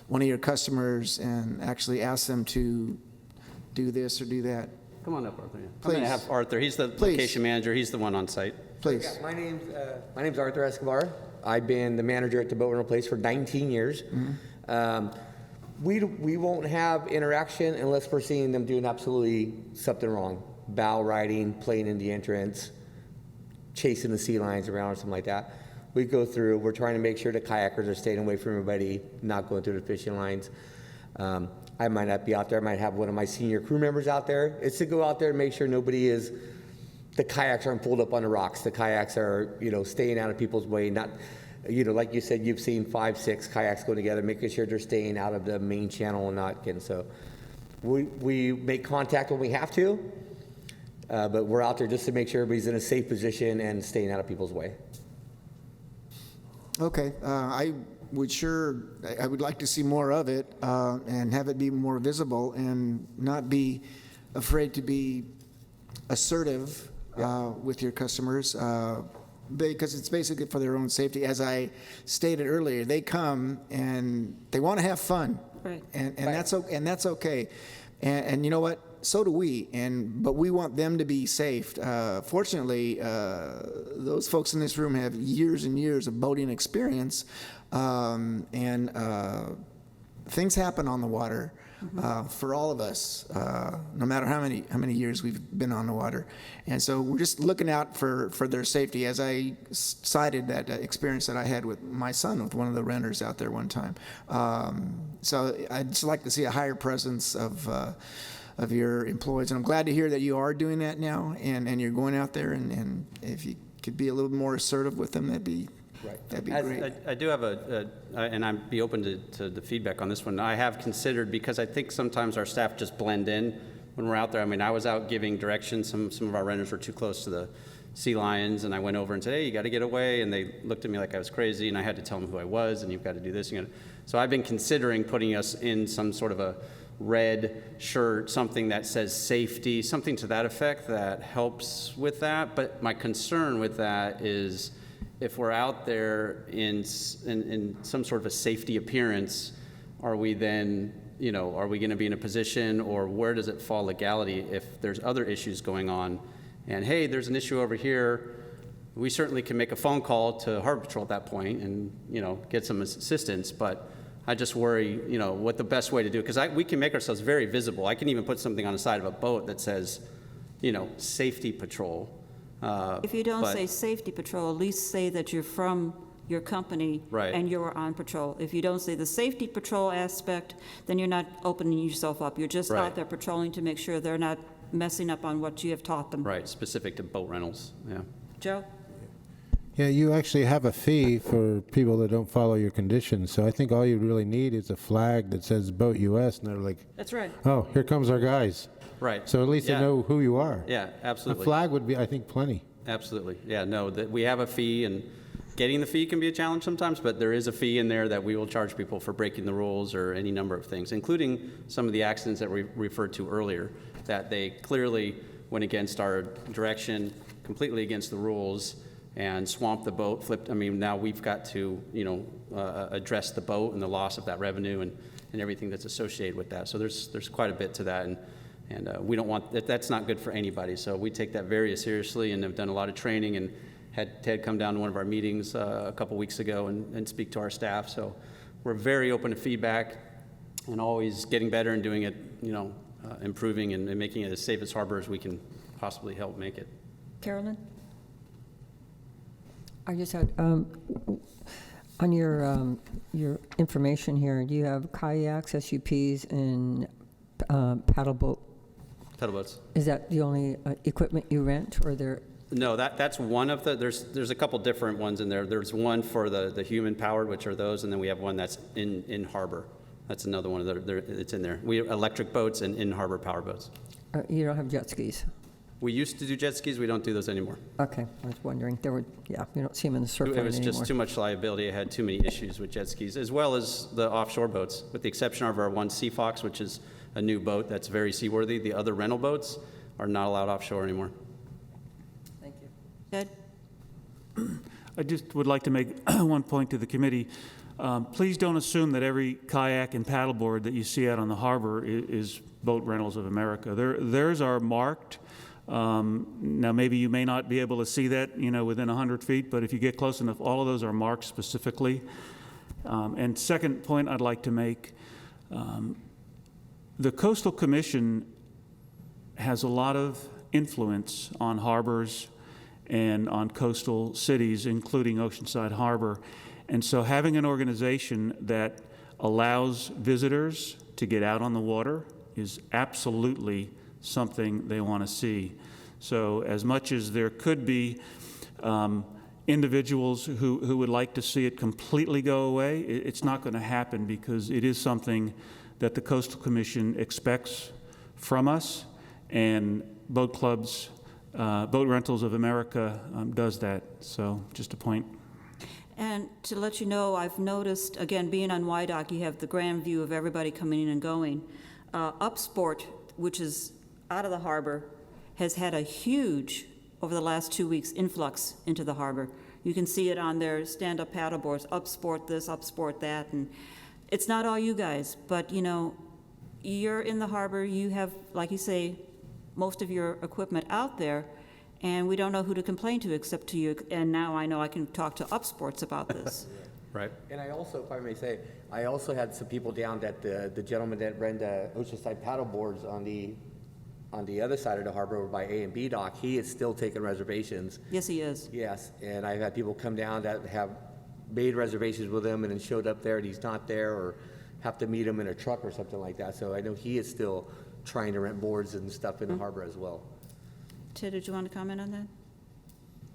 one of your customers and actually ask them to do this or do that? Come on up, Arthur. Yeah. Please. I'm going to have Arthur. He's the location manager. He's the one on site. Please. Yeah, my name's Arthur Escobar. I've been the manager at the boat rental place for 19 years. Mm-hmm. We won't have interaction unless we're seeing them doing absolutely something wrong. Bow riding, playing in the entrance, chasing the sea lions around or something like that. We go through, we're trying to make sure the kayakers are staying away from everybody, not going through the fishing lines. I might not be out there, I might have one of my senior crew members out there. It's to go out there and make sure the kayaks aren't pulled up on the rocks. The kayaks are, staying out of people's way, not, like you said, you've seen 5, 6 kayaks go together, making sure they're staying out of the main channel and not getting, so we make contact when we have to, but we're out there just to make sure everybody's in a safe position and staying out of people's way. Okay, I would like to see more of it and have it be more visible and not be afraid to be assertive with your customers because it's basically for their own safety. As I stated earlier, they come and they want to have fun, Right. and that's okay. And you know what? So do we. But we want them to be safe. Fortunately, those folks in this room have years and years of boating experience, and things happen on the water for all of us, no matter how many years we've been on the water. And so we're just looking out for their safety. As I cited that experience that I had with my son with one of the renters out there one time. So I'd just like to see a higher presence of your employees. And I'm glad to hear that you are doing that now, and you're going out there, and if you could be a little more assertive with them, that'd be great. I do have and I'd be open to the feedback on this one. I have considered, because I think sometimes our staff just blend in when we're out there. I was out giving directions. Some of our renters were too close to the sea lions, and I went over and said, hey, you got to get away, and they looked at me like I was crazy, and I had to tell them who I was, and you've got to do this. So I've been considering putting us in some sort of a red shirt, something that says safety, something to that effect that helps with that. But my concern with that is if we're out there in some sort of a safety appearance, are we then you know, are we going to be in a position, or where does it fall legality if there's other issues going on? And hey, there's an issue over here. We certainly can make a phone call to Harbor Patrol at that point and, you know, get some assistance. But I just worry, you know, what the best way to do, because we can make ourselves very visible. I can even put something on the side of a boat that says, you know, safety patrol. If you don't say safety patrol, at least say that you're from your company Right. and you're on patrol. If you don't say the safety patrol aspect, then you're not opening yourself up. You're just Right. out there patrolling to make sure they're not messing up on what you have taught them. Right, specific to boat rentals, yeah. Joe? Yeah, you actually have a fee for people that don't follow your conditions. So I think all you really need is a flag that says Boat US, and they're like, That's right. oh, here comes our guys. Right. So at least Yeah. they know who you are. Yeah, A absolutely. flag would be, I think, plenty. Absolutely. Yeah, no, that we have a fee, and getting the fee can be a challenge sometimes, but there is a fee in there that we will charge people for breaking the rules or any number of things, including some of the accidents that we referred to earlier, that they clearly went against our direction, completely against the rules, and swamped the boat, flipped. I mean, now we've got to, you know, address the boat and the loss of that revenue and everything that's associated with that. So there's quite a bit to that, and we don't want that. That's not good for anybody. So we take that very seriously, and have done a lot of training, and had Ted come down to one of our meetings a couple weeks ago and speak to our staff. So we're very open to feedback and always getting better and doing it, you know, improving and making it as safe as harbor as we can possibly help make it. Carolyn? I just had, on your information here, do you have kayaks, SUPs, and paddle boat? Pedal boats. Is that the only equipment you rent, or there? No, that's one of the, there's a couple different ones in there. There's one for the human powered, which are those, and then we have one that's in harbor. That's another one it's in there. We have electric boats and in harbor power boats. You don't have jet skis? We used to do jet skis, we don't do those anymore. Okay, I was wondering. There were, yeah, you don't see them in the surf It lane was anymore. just too much liability. It had too many issues with jet skis, as well as the offshore boats, with the exception of our one Sea Fox, which is a new boat that's very seaworthy. The other rental boats are not allowed offshore anymore. Thank you. Ted? I just would like to make one point to the committee. Please don't assume that every kayak and paddleboard that you see out on the harbor is Boat Rentals of America. Theirs are marked. Now, maybe you may not be able to see that, you know, within 100 feet, but if you get close enough, all of those are marked specifically. And second point I'd like to make, the Coastal Commission has a lot of influence on harbors and on coastal cities, including Oceanside Harbor. And so having an organization that allows visitors to get out on the water is absolutely something they want to see. So as much as there could be individuals who would like to see it completely go away, it's not going to happen, because it is something that the Coastal Commission expects from us, and boat clubs, Boat Rentals of America does that. So just a point. And to let you know, I've noticed, again, being on YDOC, you have the grand view of everybody coming in and going. Upsport, which is out of the harbor, has had a huge, over the last 2 weeks, influx into the harbor. You can see it on their stand-up paddleboards, Upsport this, Upsport that, and it's not all you guys, but, you know, you're in the harbor, you have, like you say, most of your equipment out there, and we don't know who to complain to except to you, and now I know I can talk to Upsports about this. Right. And I also, if I may say, I also had some people down that the gentleman that ran the Oceanside paddle boards on the other side of the harbor over by A and B dock, he is still taking reservations. Yes, he is. Yes, and I've had people come down that have made reservations with him and then showed up there and he's not there, or have to meet him in a truck or something like that. So I know he is still trying to rent boards and stuff in the harbor as well. Ted, did you want to comment on that?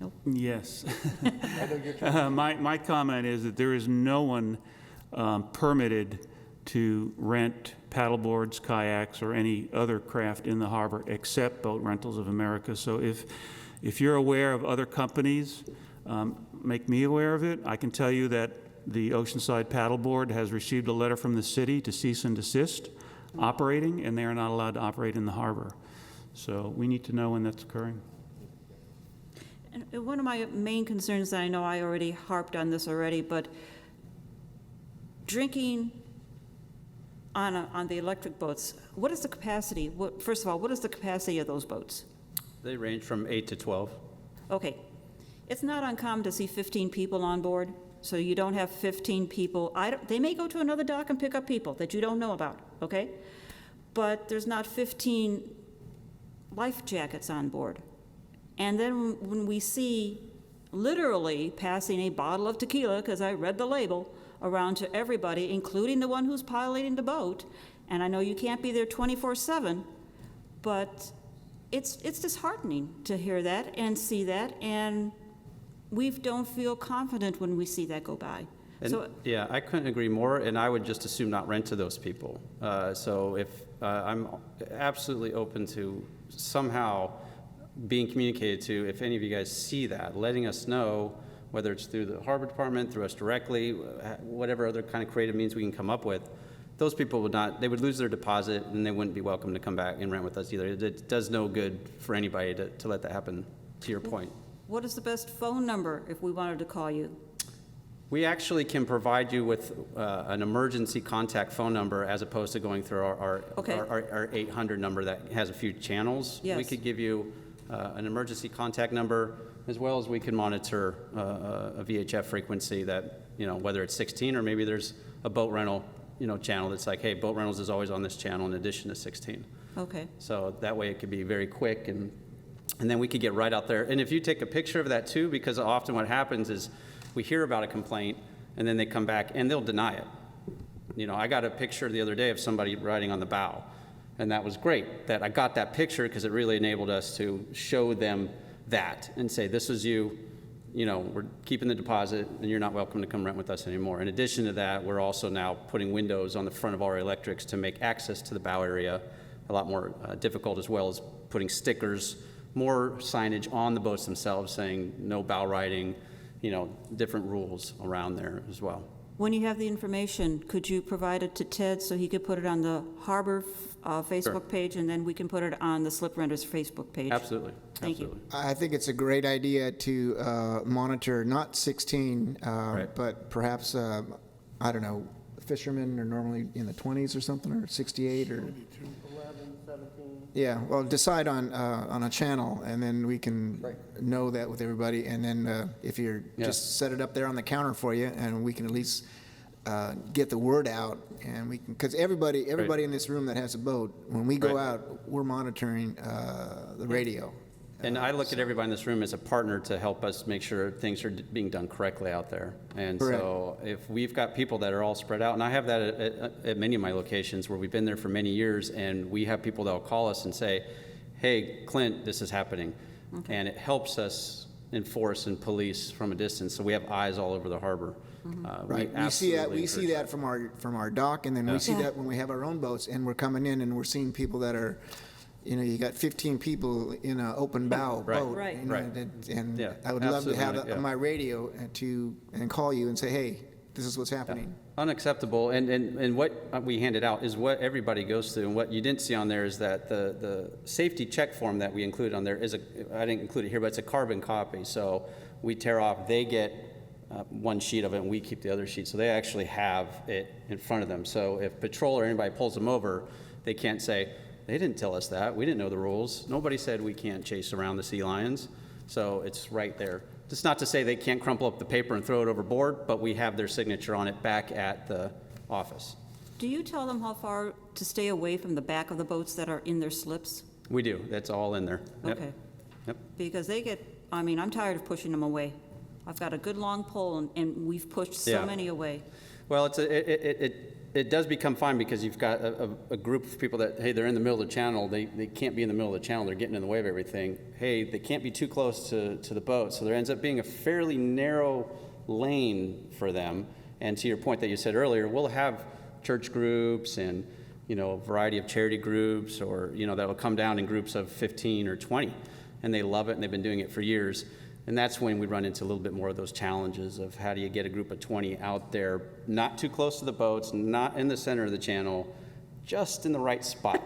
Nope. Yes. I know you're trying. My comment is that there is no one permitted to rent paddleboards, kayaks, or any other craft in the harbor except Boat Rentals of America. So if you're aware of other companies, make me aware of it. I can tell you that the Oceanside Paddleboard has received a letter from the city to cease and desist operating, and they are not allowed to operate in the harbor. So we need to know when that's occurring. And one of my main concerns, I know I already harped on this already, but drinking on the electric boats, what is the capacity? First of all, what is the capacity of those boats? They range from 8 to 12. Okay. It's not uncommon to see 15 people on board, so you don't have 15 people. They may go to another dock and pick up people that you don't know about, okay? But there's not 15 life jackets on board. And then when we see literally passing a bottle of tequila, because I read the label, around to everybody, including the one who's piloting the boat, and I know you can't be there 24/7, but it's disheartening to hear that and see that, and we don't feel confident when we see that go by. And, So, yeah, I couldn't agree more, and I would just assume not rent to those people. So if I'm absolutely open to somehow being communicated to, if any of you guys see that, letting us know, whether it's through the harbor department, through us directly, whatever other kind of creative means we can come up with. Those people would not, they would lose their deposit, and they wouldn't be welcome to come back and rent with us either. It does no good for anybody to let that happen, to your point. what is the best phone number if we wanted to call you? We actually can provide you with an emergency contact phone number as opposed to going through our 800 number that has a few channels. Yes. We could give you an emergency contact number, as well as we can monitor a VHF frequency that, whether it's 16 or maybe there's a boat rental, channel that's like, hey, boat rentals is always on this channel in addition to 16. Okay. So that way it could be very quick, and then we could get right out there. And if you take a picture of that too, because often what happens is we hear about a complaint and then they come back and they'll deny it. I got a picture the other day of somebody riding on the bow, and that was great that I got that picture because it really enabled us to show them that and say, this is you, we're keeping the deposit and you're not welcome to come rent with us anymore. In addition to that, we're also now putting windows on the front of our electrics to make access to the bow area a lot more difficult, as well as putting stickers, more signage on the boats themselves saying no bow riding, different rules around there as well. When you have the information, could you provide it to Ted so he could put it on the Harbor Facebook page, and then we can put it on the Slip Renters Facebook page? Absolutely. Thank you. I think it's a great idea to monitor not 16, but perhaps, I don't know, fishermen are normally in the 20s or something, or 68 or 11, 17. Yeah, well, decide on a channel, and then we can know that with everybody. And then if you're just set it up there on the counter for you, and we can at least get the word out, and we can, because everybody in this room that has a boat, when we go out, we're monitoring the radio. And I look at everybody in this room as a partner to help us make sure things are being done correctly out there. And so if we've got people that are all spread out, and I have that at many of my locations where we've been there for many years, and we have people that will call us and say, hey, Clint, this is happening. Okay. And it helps us enforce and police from a distance, so we have eyes all over the harbor. We see that from our dock, and then we see that when we have our own boats, and we're coming in and we're seeing people that are, you got 15 people in an open bow boat. And I would love to have on my radio and call you and say, hey, this is what's happening. Unacceptable. And what we handed out is what everybody goes through. And what you didn't see on there is that the safety check form that we included on there is I didn't include it here, but it's a carbon copy. So we tear off, they get one sheet of it, and we keep the other sheet. So they actually have it in front of them. So if patrol or anybody pulls them over, they can't say, they didn't tell us that. We didn't know the rules. Nobody said we can't chase around the sea lions. So it's right there. It's not to say they can't crumple up the paper and throw it overboard, but we have their signature on it back at the office. Do you tell them how far to stay away from the back of the boats that are in their slips? We do. That's all in there. Okay. Yep. Because I'm tired of pushing them away. I've got a good long pole, and we've pushed so many away. Well, it does become fine because you've got a group of people that, hey, they're in the middle of the channel. They can't be in the middle of the channel. They're getting in the way of everything. Hey, they can't be too close to the boat. So there ends up being a fairly narrow lane for them. And to your point that you said earlier, we'll have church groups and, a variety of charity groups, or, that will come down in groups of 15 or 20. And they love it, and they've been doing it for years. And that's when we run into a little bit more of those challenges of how do you get a group of 20 out there, not too close to the boats, not in the center of the channel, just in the right spot.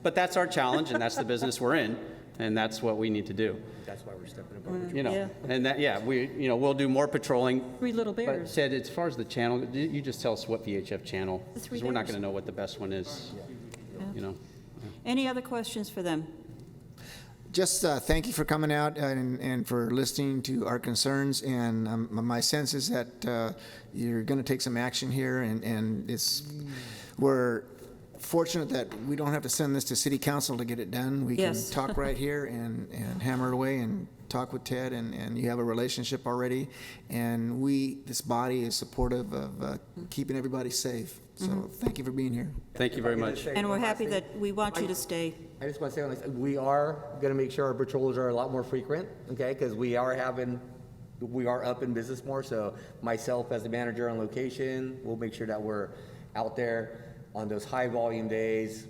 But that's our challenge, and that's the business we're in. and that's what we need to do. That's why we're stepping above. You know, Yeah. and that, yeah, we'll do more patrolling. 3 little But bears. Ted, as far as the channel, you just tell us what VHF channel, The 3 because we're not bears. going to know what the best one is, you know. Any other questions for them? Just thank you for coming out and for listening to our concerns. And my sense is that you're going to take some action here, and we're fortunate that we don't have to send this to City Council to get it done. We Yes. can talk right here and hammer it away and talk with Ted, and you have a relationship already. And this body is supportive of keeping everybody safe. So thank you for being here. Thank you very much. And we're happy that we want you to stay. I just want to say, on this, we are going to make sure our patrols are a lot more frequent, okay? Because we are up in business more. So myself as the manager on location, we'll make sure that we're out there on those high volume days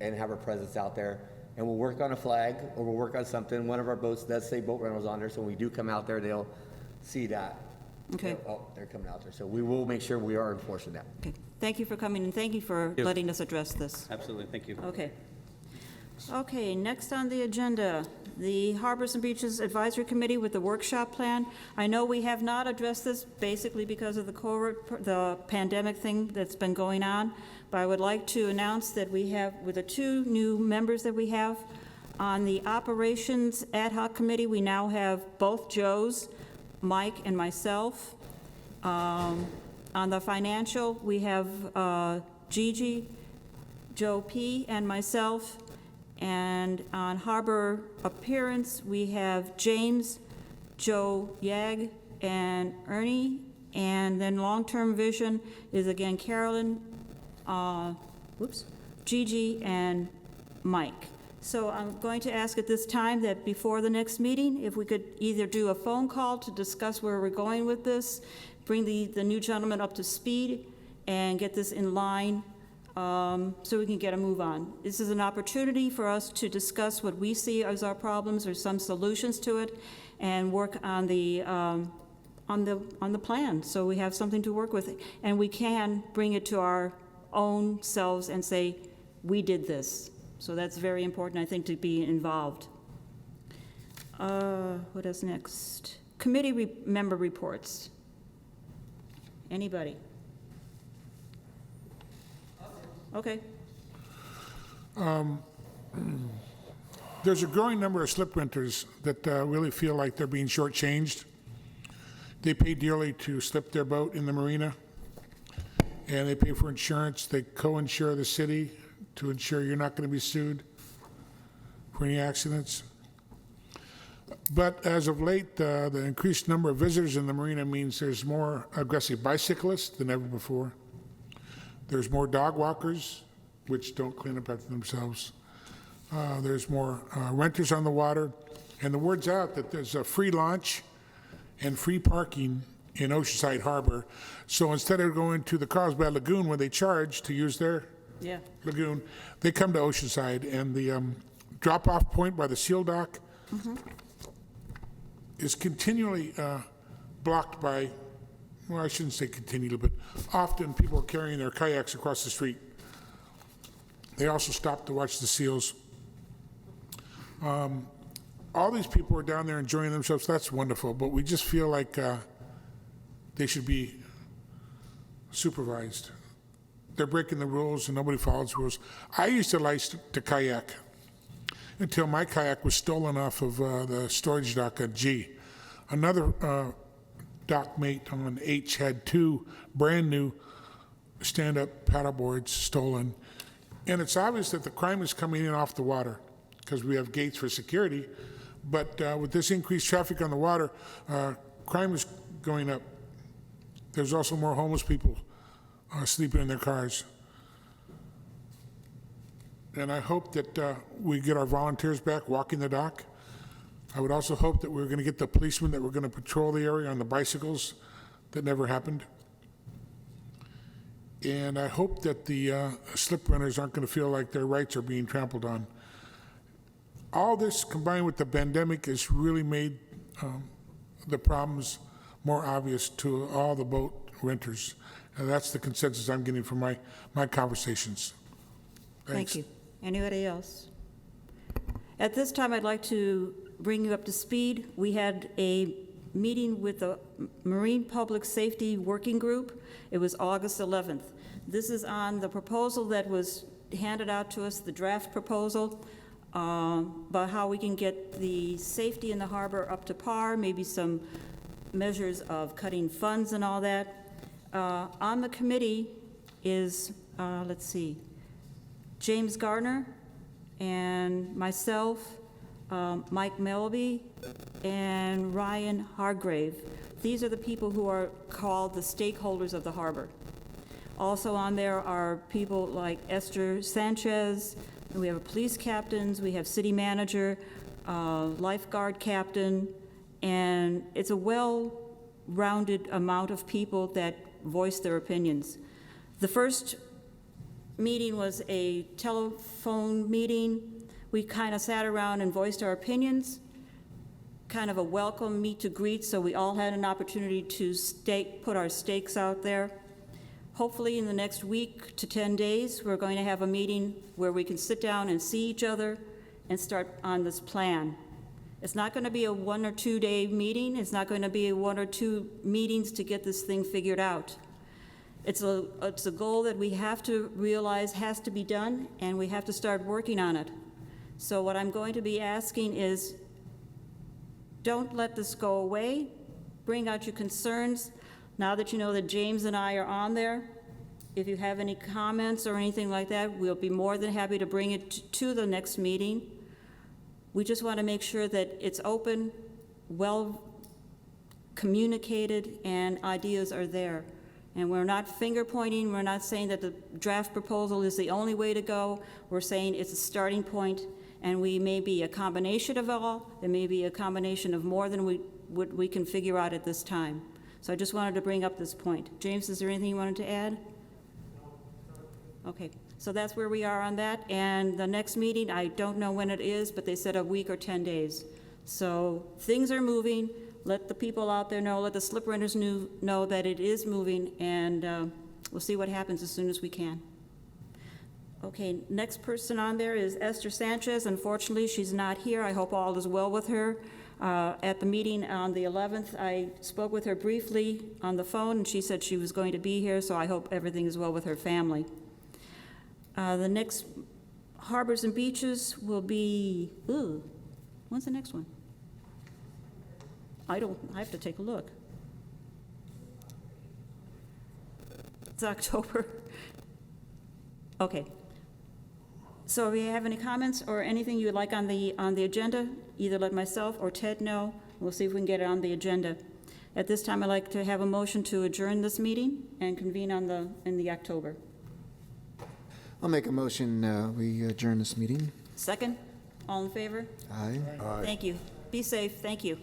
and have our presence out there. And we'll work on a flag or we'll work on something. One of our boats does say boat rentals on there. So when we do come out there, they'll see that. Okay. Oh, they're coming out there. So we will make sure we are enforcing that. Okay. Thank you for coming, and thank you for letting us address this. Absolutely, thank you. Okay. Okay, next on the agenda, the Harbors and Beaches Advisory Committee with the workshop plan. I know we have not addressed this basically because of the pandemic thing that's been going on, but I would like to announce that we have, with the 2 new members that we have, on the Operations Ad Hoc Committee, we now have both Joes, Mike and myself. On the financial, we have Gigi, Joe P., and myself. And on harbor appearance, we have James, Joe Yag, and Ernie. And then long-term vision is again Carolyn, Gigi, and Mike. So I'm going to ask at this time that before the next meeting, if we could either do a phone call to discuss where we're going with this, bring the new gentleman up to speed, and get this in line so we can get a move on. This is an opportunity for us to discuss what we see as our problems or some solutions to it, and work on the plan, so we have something to work with, and we can bring it to our own selves and say, we did this. So that's very important, I think, to be involved. What is next? Committee member reports. Anybody? Okay. There's a growing number of slip renters that really feel like they're being shortchanged. They pay dearly to slip their boat in the marina, and they pay for insurance. They co-insure the city to ensure you're not going to be sued for any accidents. But as of late, the increased number of visitors in the marina means there's more aggressive bicyclists than ever before. There's more dog walkers, which don't clean up after themselves. There's more renters on the water. And the word's out that there's a free launch and free parking in Oceanside Harbor. So instead of going to the Carlsbad Lagoon where they charge to use their lagoon, they come to Oceanside. And the drop-off point by the seal dock is continually blocked by, well, I shouldn't say continually, but often people are carrying their kayaks across the street. They also stop to watch the seals. All these people are down there enjoying themselves. That's wonderful, but we just feel like they should be supervised. They're breaking the rules and nobody follows the rules. I used to like to kayak until my kayak was stolen off of the storage dock at G. Another dock mate on H had 2 brand new stand-up paddleboards stolen. And it's obvious that the crime is coming in off the water because we have gates for security. But with this increased traffic on the water, crime is going up. There's also more homeless people sleeping in their cars. And I hope that we get our volunteers back walking the dock. I would also hope that we're going to get the policemen that were going to patrol the area on the bicycles. That never happened. And I hope that the slip renters aren't going to feel like their rights are being trampled on. All this combined with the pandemic has really made the problems more obvious to all the boat renters. And that's the consensus I'm getting from my conversations. Thanks. Thank you. Anybody else? At this time, I'd like to bring you up to speed. We had a meeting with the Marine Public Safety Working Group. It was August 11th. This is on the proposal that was handed out to us, the draft proposal, about how we can get the safety in the harbor up to par, maybe some measures of cutting funds and all that. On the committee is, let's see, James Gardner and myself, Mike Melby, and Ryan Hargrave. These are the people who are called the stakeholders of the harbor. Also on there are people like Esther Sanchez, we have police captains, we have city manager, lifeguard captain, and it's a well-rounded amount of people that voice their opinions. The first meeting was a telephone meeting. We kind of sat around and voiced our opinions, kind of a welcome meet to greet, so we all had an opportunity to put our stakes out there. Hopefully in the next week to 10 days, we're going to have a meeting where we can sit down and see each other and start on this plan. It's not going to be a 1 or 2 day meeting. It's not going to be 1 or 2 meetings to get this thing figured out. It's a goal that we have to realize has to be done, and we have to start working on it. So what I'm going to be asking is, don't let this go away. Bring out your concerns. Now that you know that James and I are on there, if you have any comments or anything like that, we'll be more than happy to bring it to the next meeting. We just want to make sure that it's open, well communicated, and ideas are there. And we're not finger pointing, we're not saying that the draft proposal is the only way to go. We're saying it's a starting point, and we may be a combination of all. It may be a combination of more than we can figure out at this time. So I just wanted to bring up this point. James, is there anything you wanted to add? Okay, so that's where we are on that. And the next meeting, I don't know when it is, but they said a week or 10 days. So things are moving. Let the people out there know, let the slip renters know that it is moving, and we'll see what happens as soon as we can. Okay, next person on there is Esther Sanchez. Unfortunately, she's not here. I hope all is well with her. At the meeting on the 11th, I spoke with her briefly on the phone, and she said she was going to be here, so I hope everything is well with her family. The next harbors and beaches will be, when's the next one? I have to take a look. It's October. Okay. So if you have any comments or anything you would like on the agenda, either let myself or Ted know. We'll see if we can get it on the agenda. At this time, I'd like to have a motion to adjourn this meeting and convene in the October. I'll make a motion, we adjourn this meeting. Second? All in favor? Aye. Thank you. Be safe. Thank you.